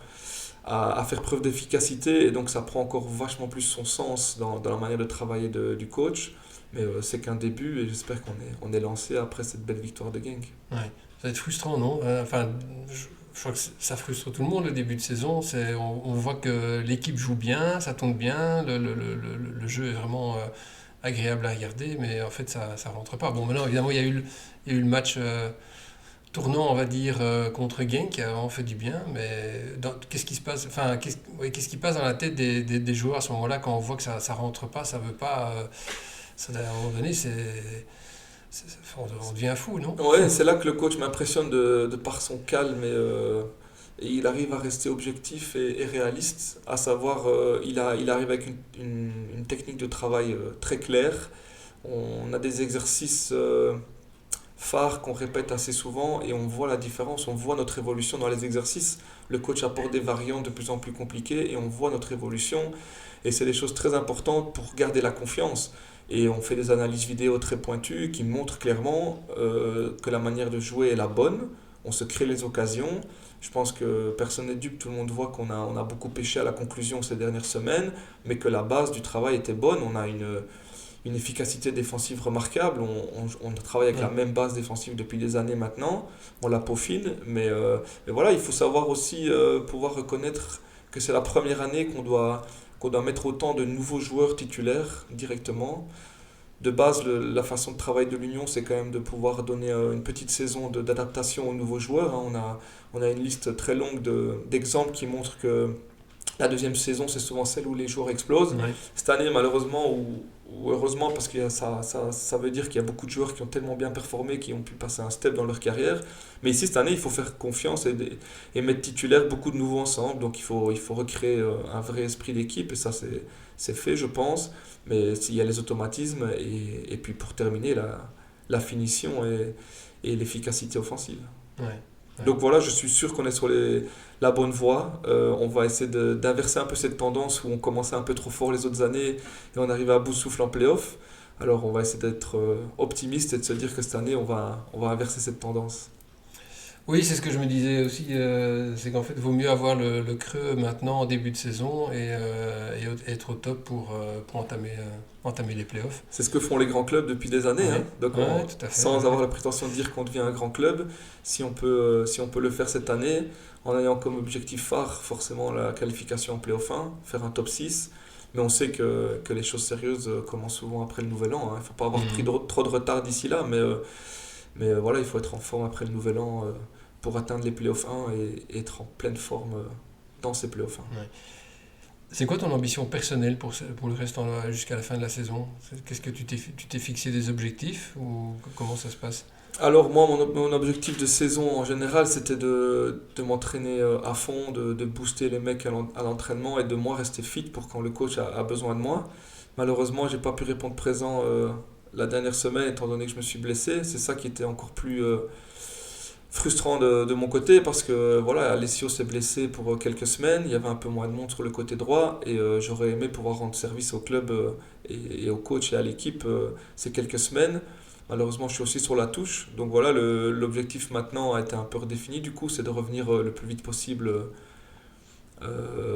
à faire preuve d'efficacité, et donc ça prend encore vachement plus son sens dans la manière de travailler du coach. Mais c'est qu'un début et j'espère qu'on est lancé après cette belle victoire de Genk. Ouais. Ça va être frustrant, non? Enfin, je crois que ça frustre tout le monde le début de saison. On voit que l'équipe joue bien, ça tombe bien, le jeu est vraiment agréable à regarder, mais en fait ça rentre pas. Bon, maintenant évidemment il y a eu le match tournant, on va dire, contre Genk qui a vraiment fait du bien, mais qu'est-ce qui se passe, enfin, qu'est-ce qui passe dans la tête des joueurs à ce moment-là quand on voit que ça rentre pas, ça veut pas. À un moment donné, on devient fou, non? Ouais, c'est là que le coach m'impressionne de par son calme et il arrive à rester objectif et réaliste, à savoir, il arrive avec une technique de travail très claire. On a des exercices phares qu'on répète assez souvent et on voit la différence, on voit notre évolution dans les exercices. Le coach apporte des variantes de plus en plus compliquées et on voit notre évolution, et c'est des choses très importantes pour garder la confiance. Et on fait des analyses vidéo très pointues qui montrent clairement que la manière de jouer est la bonne. On se crée les occasions. Je pense que personne n'est dupe, tout le monde voit qu'on a beaucoup pêché à la conclusion ces dernières semaines, mais que la base du travail était bonne. On a une efficacité défensive remarquable. On travaille avec la même base défensive depuis des années maintenant. On la peaufine, mais voilà, il faut savoir aussi pouvoir reconnaître que c'est la première année qu'on doit mettre autant de nouveaux joueurs titulaires directement. De base, la façon de travail de l'Union, c'est quand même de pouvoir donner une petite saison d'adaptation aux nouveaux joueurs. On a une liste très longue d'exemples qui montrent que La deuxième saison, c'est souvent celle où les joueurs explosent. Ouais. Cette année, malheureusement, ou heureusement, parce que ça veut dire qu'il y a beaucoup de joueurs qui ont tellement bien performé, qui ont pu passer un step dans leur carrière. Mais ici, cette année, il faut faire confiance et mettre titulaire beaucoup de nouveaux ensemble. Donc il faut recréer un vrai esprit d'équipe, et ça, c'est fait, je pense. Mais il y a les automatismes, et puis pour terminer, la finition et l'efficacité offensive. Ouais. Ouais. Donc voilà, je suis sûr qu'on est sur la bonne voie. On va essayer d'inverser un peu cette tendance où on commençait un peu trop fort les autres années et on arrivait à bout de souffle en play-off. Alors on va essayer d'être optimiste et de se dire que cette année, on va inverser cette tendance. Oui, c'est ce que je me disais aussi, c'est qu'en fait, il vaut mieux avoir le creux maintenant en début de saison et être au top pour entamer les playoffs. C'est ce que font les grands clubs depuis des années. Ouais. Hein. Donc Ouais, tout à fait, sans ouais. avoir la prétention de dire qu'on devient un grand club, si on peut le faire cette année, en ayant comme objectif phare forcément la qualification en play-off 1, faire un top 6. Mais on sait que les choses sérieuses commencent souvent après le nouvel an. Hein. Il ne faut pas avoir pris trop de retard d'ici là, mais voilà, il faut être en forme après le nouvel an pour atteindre les playoffs 1 et être en pleine forme dans ces playoffs 1. Ouais. C'est quoi ton ambition personnelle pour le restant jusqu'à la fin de la saison? Qu'est-ce que tu t'es fixé des objectifs ou comment ça se passe? Alors moi, mon objectif de saison en général, c'était de m'entraîner à fond, de booster les mecs à l'entraînement et de moi rester fit pour quand le coach a besoin de moi. Malheureusement, j'ai pas pu répondre présent la dernière semaine étant donné que je me suis blessé. C'est ça qui était encore plus frustrant de mon côté parce que voilà, Alessio s'est blessé pour quelques semaines, il y avait un peu moins de monde sur le côté droit et j'aurais aimé pouvoir rendre service au club et au coach et à l'équipe ces quelques semaines. Malheureusement, je suis aussi sur la touche. Donc voilà, l'objectif maintenant a été un peu redéfini. Du coup, c'est de revenir le plus vite possible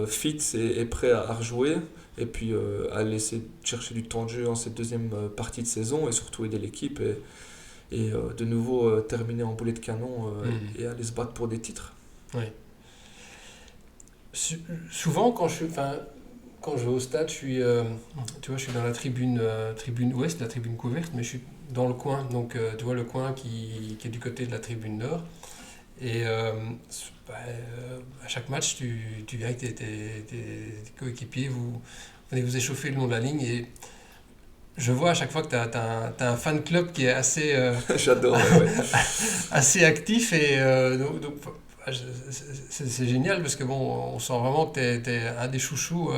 fit et prêt à rejouer. Et puis à laisser chercher du temps de jeu en cette deuxième partie de saison et surtout aider l'équipe et de nouveau terminer en boulet de canon et aller se battre pour des titres. Oui. Souvent, quand je vais au stade, tu vois, je suis dans la tribune ouest, la tribune couverte, mais je suis dans le coin. Donc, tu vois le coin qui est du côté de la tribune nord. Et à chaque match, tu viens avec tes coéquipiers, vous venez vous échauffer le long de la ligne. Et je vois à chaque fois que tu as un fan club qui est assez, J'adore, ouais. assez actif. Et donc, c'est génial parce que bon, on sent vraiment que tu es un des chouchous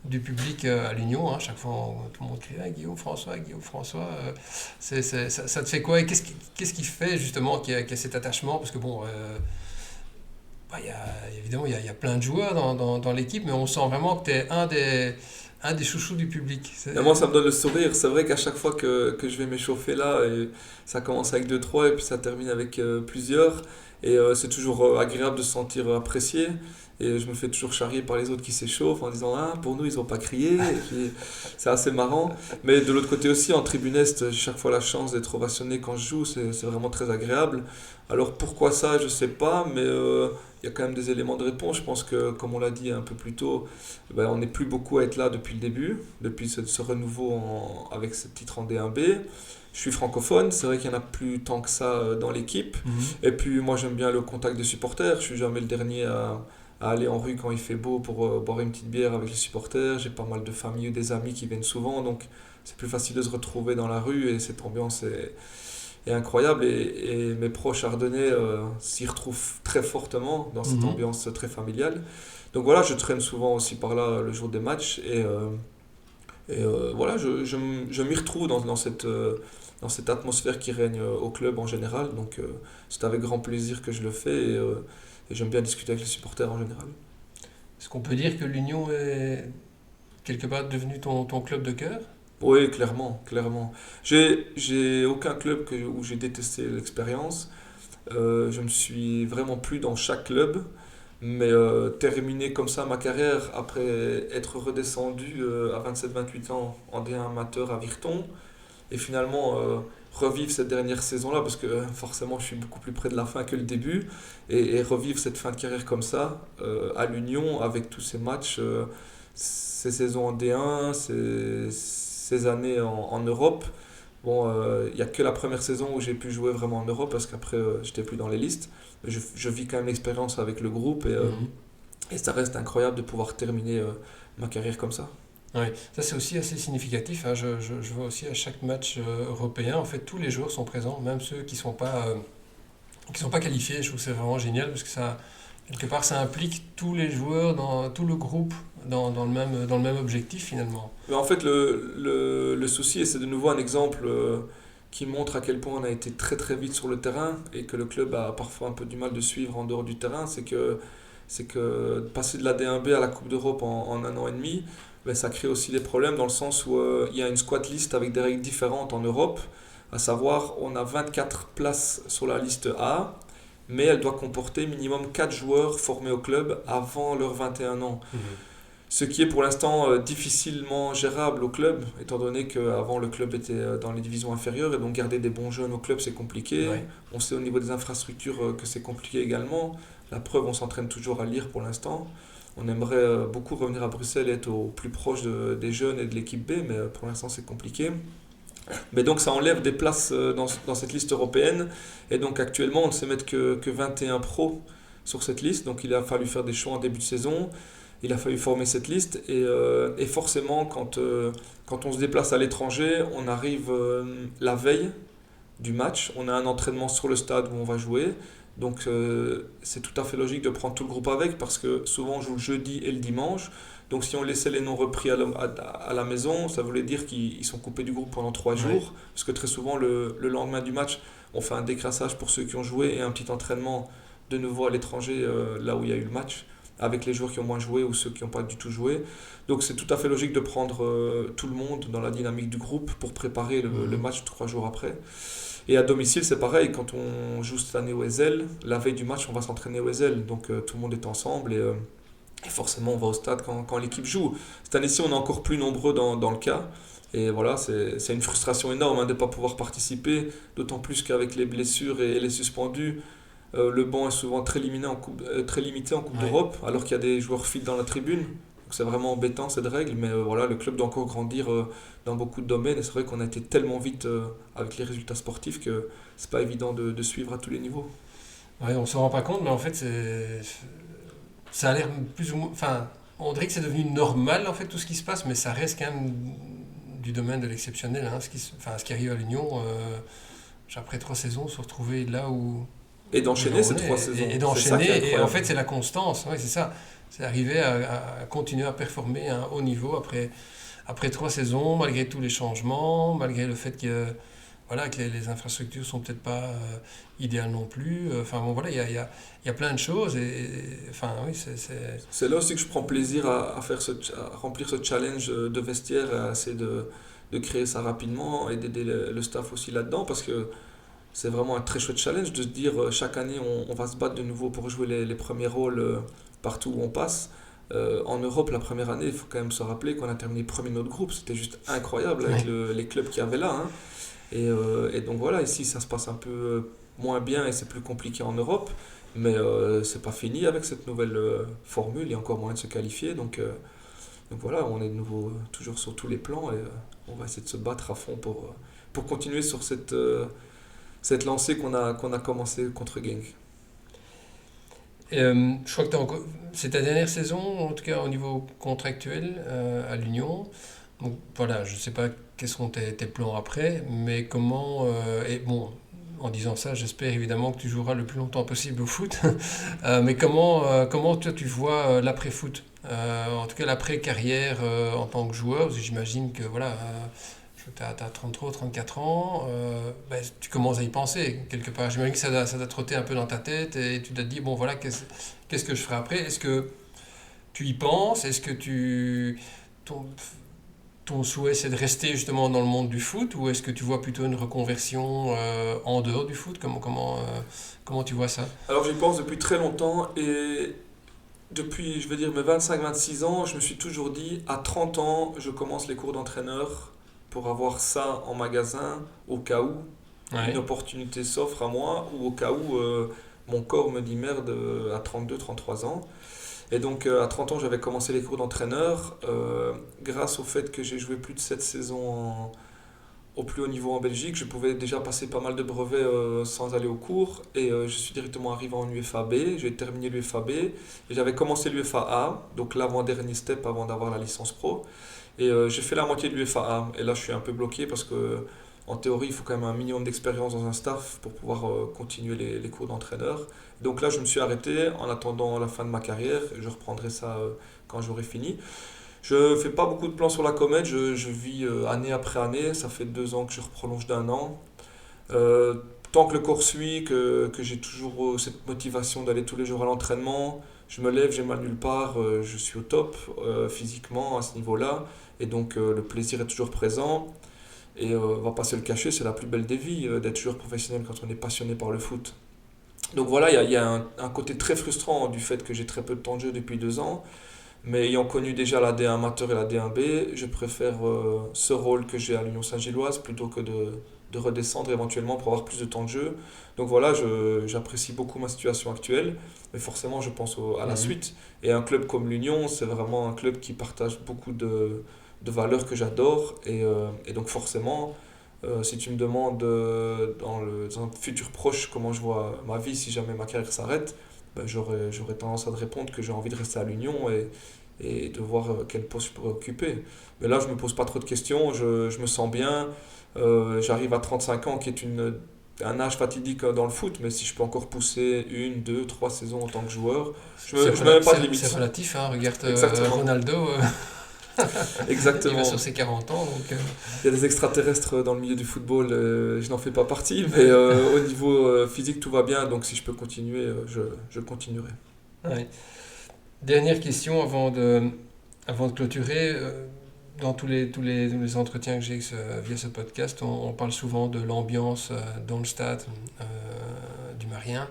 du public à l'Union. Hein. Chaque fois, tout le monde crie Guillaume François, Guillaume François. Ça te fait quoi? Et qu'est-ce qui fait justement qu'il y a cet attachement? Parce que bon, évidemment, il y a plein de joueurs dans l'équipe, mais on sent vraiment que tu es un des chouchous du public. Et moi, ça me donne le sourire. C'est vrai qu'à chaque fois que je vais m'échauffer là, et ça commence avec 2-3 et puis ça termine avec plusieurs. Et c'est toujours agréable de se sentir apprécié. Et je me fais toujours charrier par les autres qui s'échauffent en disant ah, pour nous, ils n'ont pas crié. Et puis, c'est assez marrant. Mais de l'autre côté aussi, en tribune Est, j'ai chaque fois la chance d'être ovationné quand je joue. C'est vraiment très agréable. Alors pourquoi ça, je ne sais pas. Mais il y a quand même des éléments de réponse. Je pense que, comme on l'a dit un peu plus tôt, on n'est plus beaucoup à être là depuis le début, depuis ce renouveau avec ce titre en D1B. Je suis francophone, c'est vrai qu'il n'y en a plus tant que ça dans l'équipe. Et puis moi j'aime bien le contact des supporters, je suis jamais le dernier à aller en rue quand il fait beau pour boire une petite bière avec les supporters. J'ai pas mal de familles ou des amis qui viennent souvent, donc c'est plus facile de se retrouver dans la rue et cette ambiance est incroyable. Et mes proches ardennais s'y retrouvent très fortement dans cette ambiance très familiale. Donc voilà, je traîne souvent aussi par là le jour des matchs et voilà, je m'y retrouve dans cette atmosphère qui règne au club en général. Donc c'est avec grand plaisir que je le fais et j'aime bien discuter avec les supporters en général. Est-ce qu'on peut dire que l'Union est quelque part devenu ton club de cœur? Oui, clairement. J'ai aucun club où j'ai détesté l'expérience. Je me suis vraiment plu dans chaque club. Mais terminer comme ça ma carrière après être redescendu à 27-28 ans en D1 amateur à Virton et finalement revivre cette dernière saison-là parce que forcément je suis beaucoup plus près de la fin que le début et revivre cette fin de carrière comme ça à l'Union avec tous ces matchs, ces saisons en D1, ces années en Europe. Bon, il n'y a que la première saison où j'ai pu jouer vraiment en Europe parce qu'après j'étais plus dans les listes. Je vis quand même l'expérience avec le groupe Et ça reste incroyable de pouvoir terminer ma carrière comme ça. Ouais, ça c'est aussi assez significatif, hein. Je vois aussi à chaque match européen, en fait, tous les joueurs sont présents, même ceux qui sont pas qualifiés. Je trouve que c'est vraiment génial parce que ça, quelque part, ça implique tous les joueurs, dans tout le groupe, dans le même objectif finalement. Mais en fait, le souci, et c'est de nouveau un exemple qui montre à quel point on a été très très vite sur le terrain et que le club a parfois un peu du mal de suivre en dehors du terrain, c'est que passer de la D1B à la Coupe d'Europe en un an et demi, ben, ça crée aussi des problèmes dans le sens où il y a une squad list avec des règles différentes en Europe, à savoir on a 24 places sur la liste A, mais elle doit comporter minimum 4 joueurs formés au club avant leurs 21 ans. Ce qui est pour l'instant difficilement gérable au club, étant donné qu'avant le club était dans les divisions inférieures, et donc garder des bons jeunes au club c'est compliqué. Ouais. On sait au niveau des infrastructures que c'est compliqué également. La preuve, on s'entraîne toujours à lire pour l'instant. On aimerait beaucoup revenir à Bruxelles et être au plus proche des jeunes et de l'équipe B, mais pour l'instant c'est compliqué. Mais donc ça enlève des places dans cette liste européenne, et donc actuellement on ne sait mettre que 21 pros sur cette liste, donc il a fallu faire des choix en début de saison. Il a fallu former cette liste et forcément quand on se déplace à l'étranger, on arrive la veille du match, on a un entraînement sur le stade où on va jouer, donc c'est tout à fait logique de prendre tout le groupe avec parce que souvent on joue le jeudi et le dimanche, donc si on laissait les noms repris à la maison, ça voulait dire qu'ils sont coupés du groupe pendant 3 jours, Ouais. parce que très souvent le lendemain du match, on fait un décrassage pour ceux qui ont joué et un petit entraînement de nouveau à l'étranger là où il y a eu le match avec les joueurs qui ont moins joué ou ceux qui n'ont pas du tout joué. Donc c'est tout à fait logique de prendre tout le monde dans la dynamique du groupe pour préparer le match 3 jours après. Et à domicile, c'est pareil, quand on joue cette année au Ezel, la veille du match, on va s'entraîner au Ezel. Donc tout le monde est ensemble et forcément on va au stade quand l'équipe joue. Cette année-ci, on est encore plus nombreux dans le cas. Et voilà, c'est une frustration énorme de ne pas pouvoir participer, d'autant plus qu'avec les blessures et les suspendus, le banc est souvent très limité en Coupe Ouais. d'Europe, alors qu'il y a des joueurs fit dans la tribune. Donc c'est vraiment embêtant cette règle, mais voilà, le club doit encore grandir dans beaucoup de domaines. Et c'est vrai qu'on a été tellement vite avec les résultats sportifs que c'est pas évident de suivre à tous les niveaux. Ouais, on se rend pas compte, mais en fait, ça a l'air plus ou moins. Enfin, on dirait que c'est devenu normal, en fait, tout ce qui se passe, mais ça reste quand même du domaine de l'exceptionnel, hein. Ce qui arrive à l'Union, après 3 saisons, se retrouver là Et où d'enchaîner ces on est, 3 saisons. et C'est ça qui est d'enchaîner, et en incroyable. fait, c'est la constance, ouais, c'est ça. C'est arriver à continuer à performer à un haut niveau après 3 saisons, malgré tous les changements, malgré le fait voilà, que les infrastructures sont peut-être pas idéales non plus. Enfin bon, voilà, il y a plein de choses. Enfin, oui, C'est là aussi que je prends plaisir à remplir ce challenge de vestiaire, à essayer de créer ça rapidement et d'aider le staff aussi là-dedans parce que c'est vraiment un très chouette challenge de se dire chaque année on va se battre de nouveau pour jouer les premiers rôles partout où on passe. En Europe, la première année, il faut quand même se rappeler qu'on a terminé premier de notre groupe. C'était juste incroyable avec ouais. les clubs qu'il y avait là, hein. Et donc voilà, ici ça se passe un peu moins bien et c'est plus compliqué en Europe. Mais c'est pas fini avec cette nouvelle formule, il y a encore moyen de se qualifier. Donc voilà, on est de nouveau toujours sur tous les plans et on va essayer de se battre à fond pour continuer sur cette lancée qu'on a commencé contre Genk. Je crois que c'est ta dernière saison, en tout cas au niveau contractuel à l'Union. Donc voilà, je ne sais pas quels seront tes plans après, mais comment. Et bon, en disant ça, j'espère évidemment que tu joueras le plus longtemps possible au foot. Mais comment toi tu vois l'après-foot? En tout cas l'après-carrière en tant que joueur, parce que j'imagine que voilà, tu as 33, 34 ans, ben, tu commences à y penser quelque part. J'imagine que ça t'a trotté un peu dans ta tête et tu t'as dit, bon voilà, qu'est-ce que je ferai après? Est-ce que tu y penses? Est-ce que ton, ton souhait c'est de rester justement dans le monde du foot ou est-ce que tu vois plutôt une reconversion en dehors du foot? Comment tu vois ça? Alors j'y pense depuis très longtemps et depuis, je vais dire, mes 25-26 ans, je me suis toujours dit, à 30 ans, je commence les cours d'entraîneur pour avoir ça en magasin au cas où une Ouais. opportunité s'offre à moi ou au cas où mon corps me dit merde à 32-33 ans. Et donc à 30 ans, j'avais commencé les cours d'entraîneur grâce au fait que j'ai joué plus de 7 saisons au plus haut niveau en Belgique, je pouvais déjà passer pas mal de brevets sans aller au cours. Et je suis directement arrivé en UFA B. J'ai terminé l'UFA B. Et j'avais commencé l'UFA A, donc l'avant-dernier step avant d'avoir la licence pro. Et j'ai fait la moitié de l'UFA A. Et là, je suis un peu bloqué parce que en théorie, il faut quand même un minimum d'expérience dans un staff pour pouvoir continuer les cours d'entraîneur. Donc là, je me suis arrêté en attendant la fin de ma carrière. Je reprendrai ça quand j'aurai fini. Je fais pas beaucoup de plans sur la comète, je vis année après année, ça fait 2 ans que je prolonge d'un an. Euh, Tant que le corps suit, que j'ai toujours cette motivation d'aller tous les jours à l'entraînement, je me lève, j'ai mal nulle part, je suis au top physiquement à ce niveau-là, et donc le plaisir est toujours présent. Et on va pas se le cacher, c'est la plus belle des vies d'être joueur professionnel quand on est passionné par le foot. Donc voilà, il y a un côté très frustrant du fait que j'ai très peu de temps de jeu depuis 2 ans. Mais ayant connu déjà la D1 amateur et la D1B, je préfère ce rôle que j'ai à l'Union Saint-Gilloise plutôt que de redescendre éventuellement pour avoir plus de temps de jeu. Donc voilà, j'apprécie beaucoup ma situation actuelle, mais forcément je pense à la suite. Et un club comme l'Union, c'est vraiment un club qui partage beaucoup de valeurs que j'adore. Et donc forcément, si tu me demandes dans un futur proche comment je vois ma vie si jamais ma carrière s'arrête, ben, j'aurais tendance à te répondre que j'ai envie de rester à l'Union et de voir quel poste je pourrais occuper. Mais là, je me pose pas trop de questions, je me sens bien. J'arrive à 35 ans, qui est un âge fatidique dans le foot, mais si je peux encore pousser 1, 2, 3 saisons en tant que joueur, je ne me mets pas de limite. C'est relatif, hein. Regarde Exactement. Ronaldo, il Exactement. va sur ses 40 ans. Donc, Il y a des extraterrestres dans le milieu du football, je n'en fais pas partie, mais au niveau physique, tout va bien, donc si je peux continuer, je continuerai. ouais. Dernière question avant de clôturer. Dans tous les entretiens que j'ai via ce podcast, on parle souvent de l'ambiance dans le stade du Marien.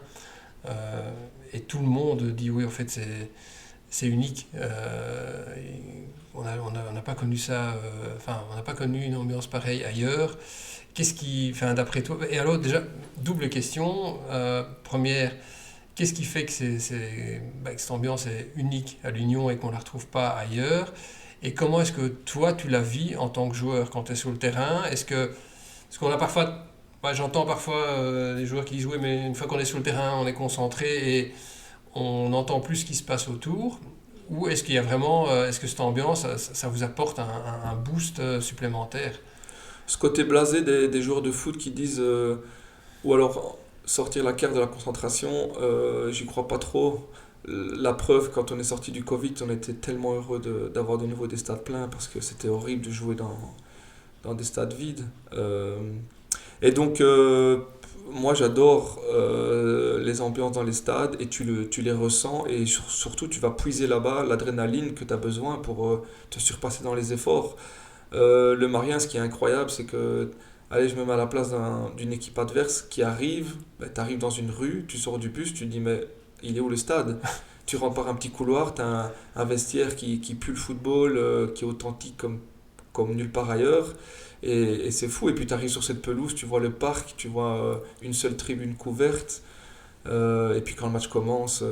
Et tout le monde dit oui, en fait, c'est unique. On n'a pas connu ça, on n'a pas connu une ambiance pareille ailleurs. Qu'est-ce qui, enfin, d'après toi, et alors déjà, double question. Première, qu'est-ce qui fait que que cette ambiance est unique à l'Union et qu'on ne la retrouve pas ailleurs? Et comment est-ce que toi, tu la vis en tant que joueur quand tu es sur le terrain? Est-ce qu'on a parfois, j'entends parfois des joueurs qui disent oui, mais une fois qu'on est sur le terrain, on est concentré et on n'entend plus ce qui se passe autour? Ou est-ce qu'il y a vraiment, est-ce que cette ambiance, ça vous apporte un boost supplémentaire? Ce côté blasé des joueurs de foot qui disent, ou alors sortir la carte de la concentration, j'y crois pas trop. La preuve, quand on est sorti du Covid, on était tellement heureux d'avoir de nouveau des stades pleins parce que c'était horrible de jouer dans des stades vides. Et donc, moi j'adore les ambiances dans les stades et tu les ressens et surtout tu vas puiser là-bas l'adrénaline que tu as besoin pour te surpasser dans les efforts. Le Marien, ce qui est incroyable, c'est que, allez, je me mets à la place d'une équipe adverse qui arrive, tu arrives dans une rue, tu sors du bus, tu te dis mais il est où le stade? Tu rentres par un petit couloir, tu as un vestiaire qui pue le football, qui est authentique comme nulle part ailleurs. Et c'est fou. Et puis tu arrives sur cette pelouse, tu vois le parc, tu vois une seule tribune couverte. Et puis quand le match commence,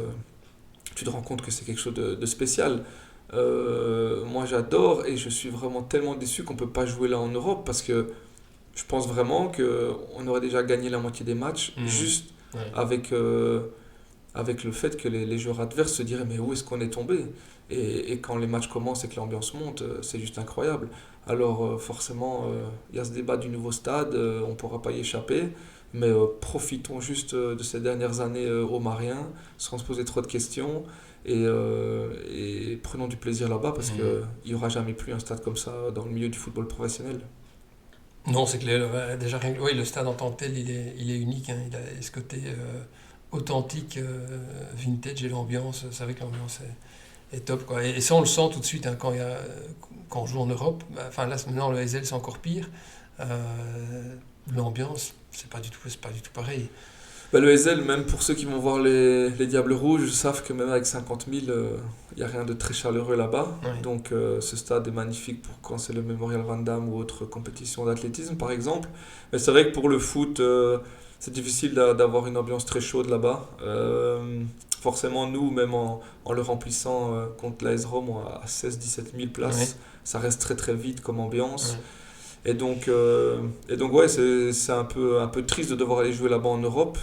tu te rends compte que c'est quelque chose de spécial. Moi j'adore et je suis vraiment tellement déçu qu'on ne peut pas jouer là en Europe parce que je pense vraiment qu'on aurait déjà gagné la moitié des matchs juste Ouais. avec le fait que les joueurs adverses se diraient mais où est-ce qu'on est tombé et quand les matchs commencent et que l'ambiance monte, c'est juste incroyable. Alors forcément, il y a ce débat du nouveau stade, on ne pourra pas y échapper, mais profitons juste de ces dernières années au Marien, sans se poser trop de questions, et prenons du plaisir là-bas, parce qu'il n'y aura jamais plus un stade comme ça dans le milieu du football professionnel. Non, c'est clair. Déjà, oui, le stade en tant que tel, il est unique, hein. Il a ce côté authentique, vintage et l'ambiance. C'est vrai que l'ambiance est top, quoi. Et ça, on le sent tout de suite, hein, quand on joue en Europe. Enfin, là, maintenant, le SL, c'est encore pire. L'ambiance, c'est pas du tout pareil. Bah, le SL, même pour ceux qui vont voir les Diables Rouges, savent que même avec 50 000, il n'y a rien de très chaleureux là-bas. Ouais. Donc ce stade est magnifique pour quand c'est le Memorial Van Damme ou autre compétition d'athlétisme, par exemple. Mais c'est vrai que pour le foot, c'est difficile d'avoir une ambiance très chaude là-bas. Forcément, nous, même en le remplissant contre l'AS Rome à 16-17 000 places, Ouais. ça reste très très vide comme ambiance. Ouais. Et donc ouais, c'est un peu triste de devoir aller jouer là-bas en Europe.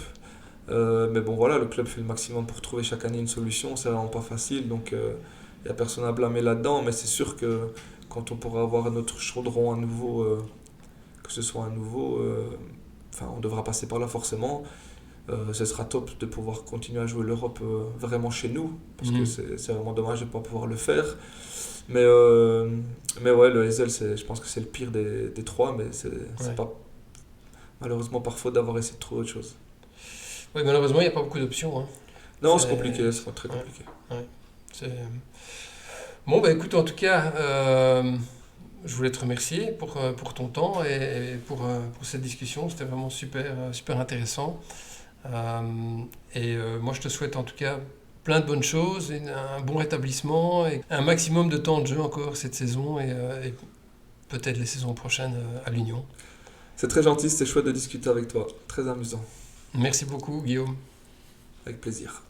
Mais bon, voilà, le club fait le maximum pour trouver chaque année une solution. C'est vraiment pas facile, donc il n'y a personne à blâmer là-dedans. Mais c'est sûr que quand on pourra avoir notre chaudron à nouveau, que ce soit à nouveau, enfin, on devra passer par là forcément. Ce sera top de pouvoir continuer à jouer l'Europe vraiment chez nous, parce que c'est vraiment dommage de ne pas pouvoir le faire. Mais ouais, le Heysel, je pense que c'est le pire des trois, mais c'est pas malheureusement par faute d'avoir essayé de trouver autre chose. Oui, malheureusement, il n'y a pas beaucoup d'options. Hein. Non, c'est compliqué, c'est très compliqué. Ouais. Bon, bah écoute, en tout cas, je voulais te remercier pour ton temps et pour cette discussion. C'était vraiment super intéressant. Moi, je te souhaite en tout cas plein de bonnes choses, un bon rétablissement et un maximum de temps de jeu encore cette saison et peut-être les saisons prochaines à l'Union. C'est très gentil, c'était chouette de discuter avec toi. Très amusant. Merci beaucoup, Guillaume. Avec plaisir.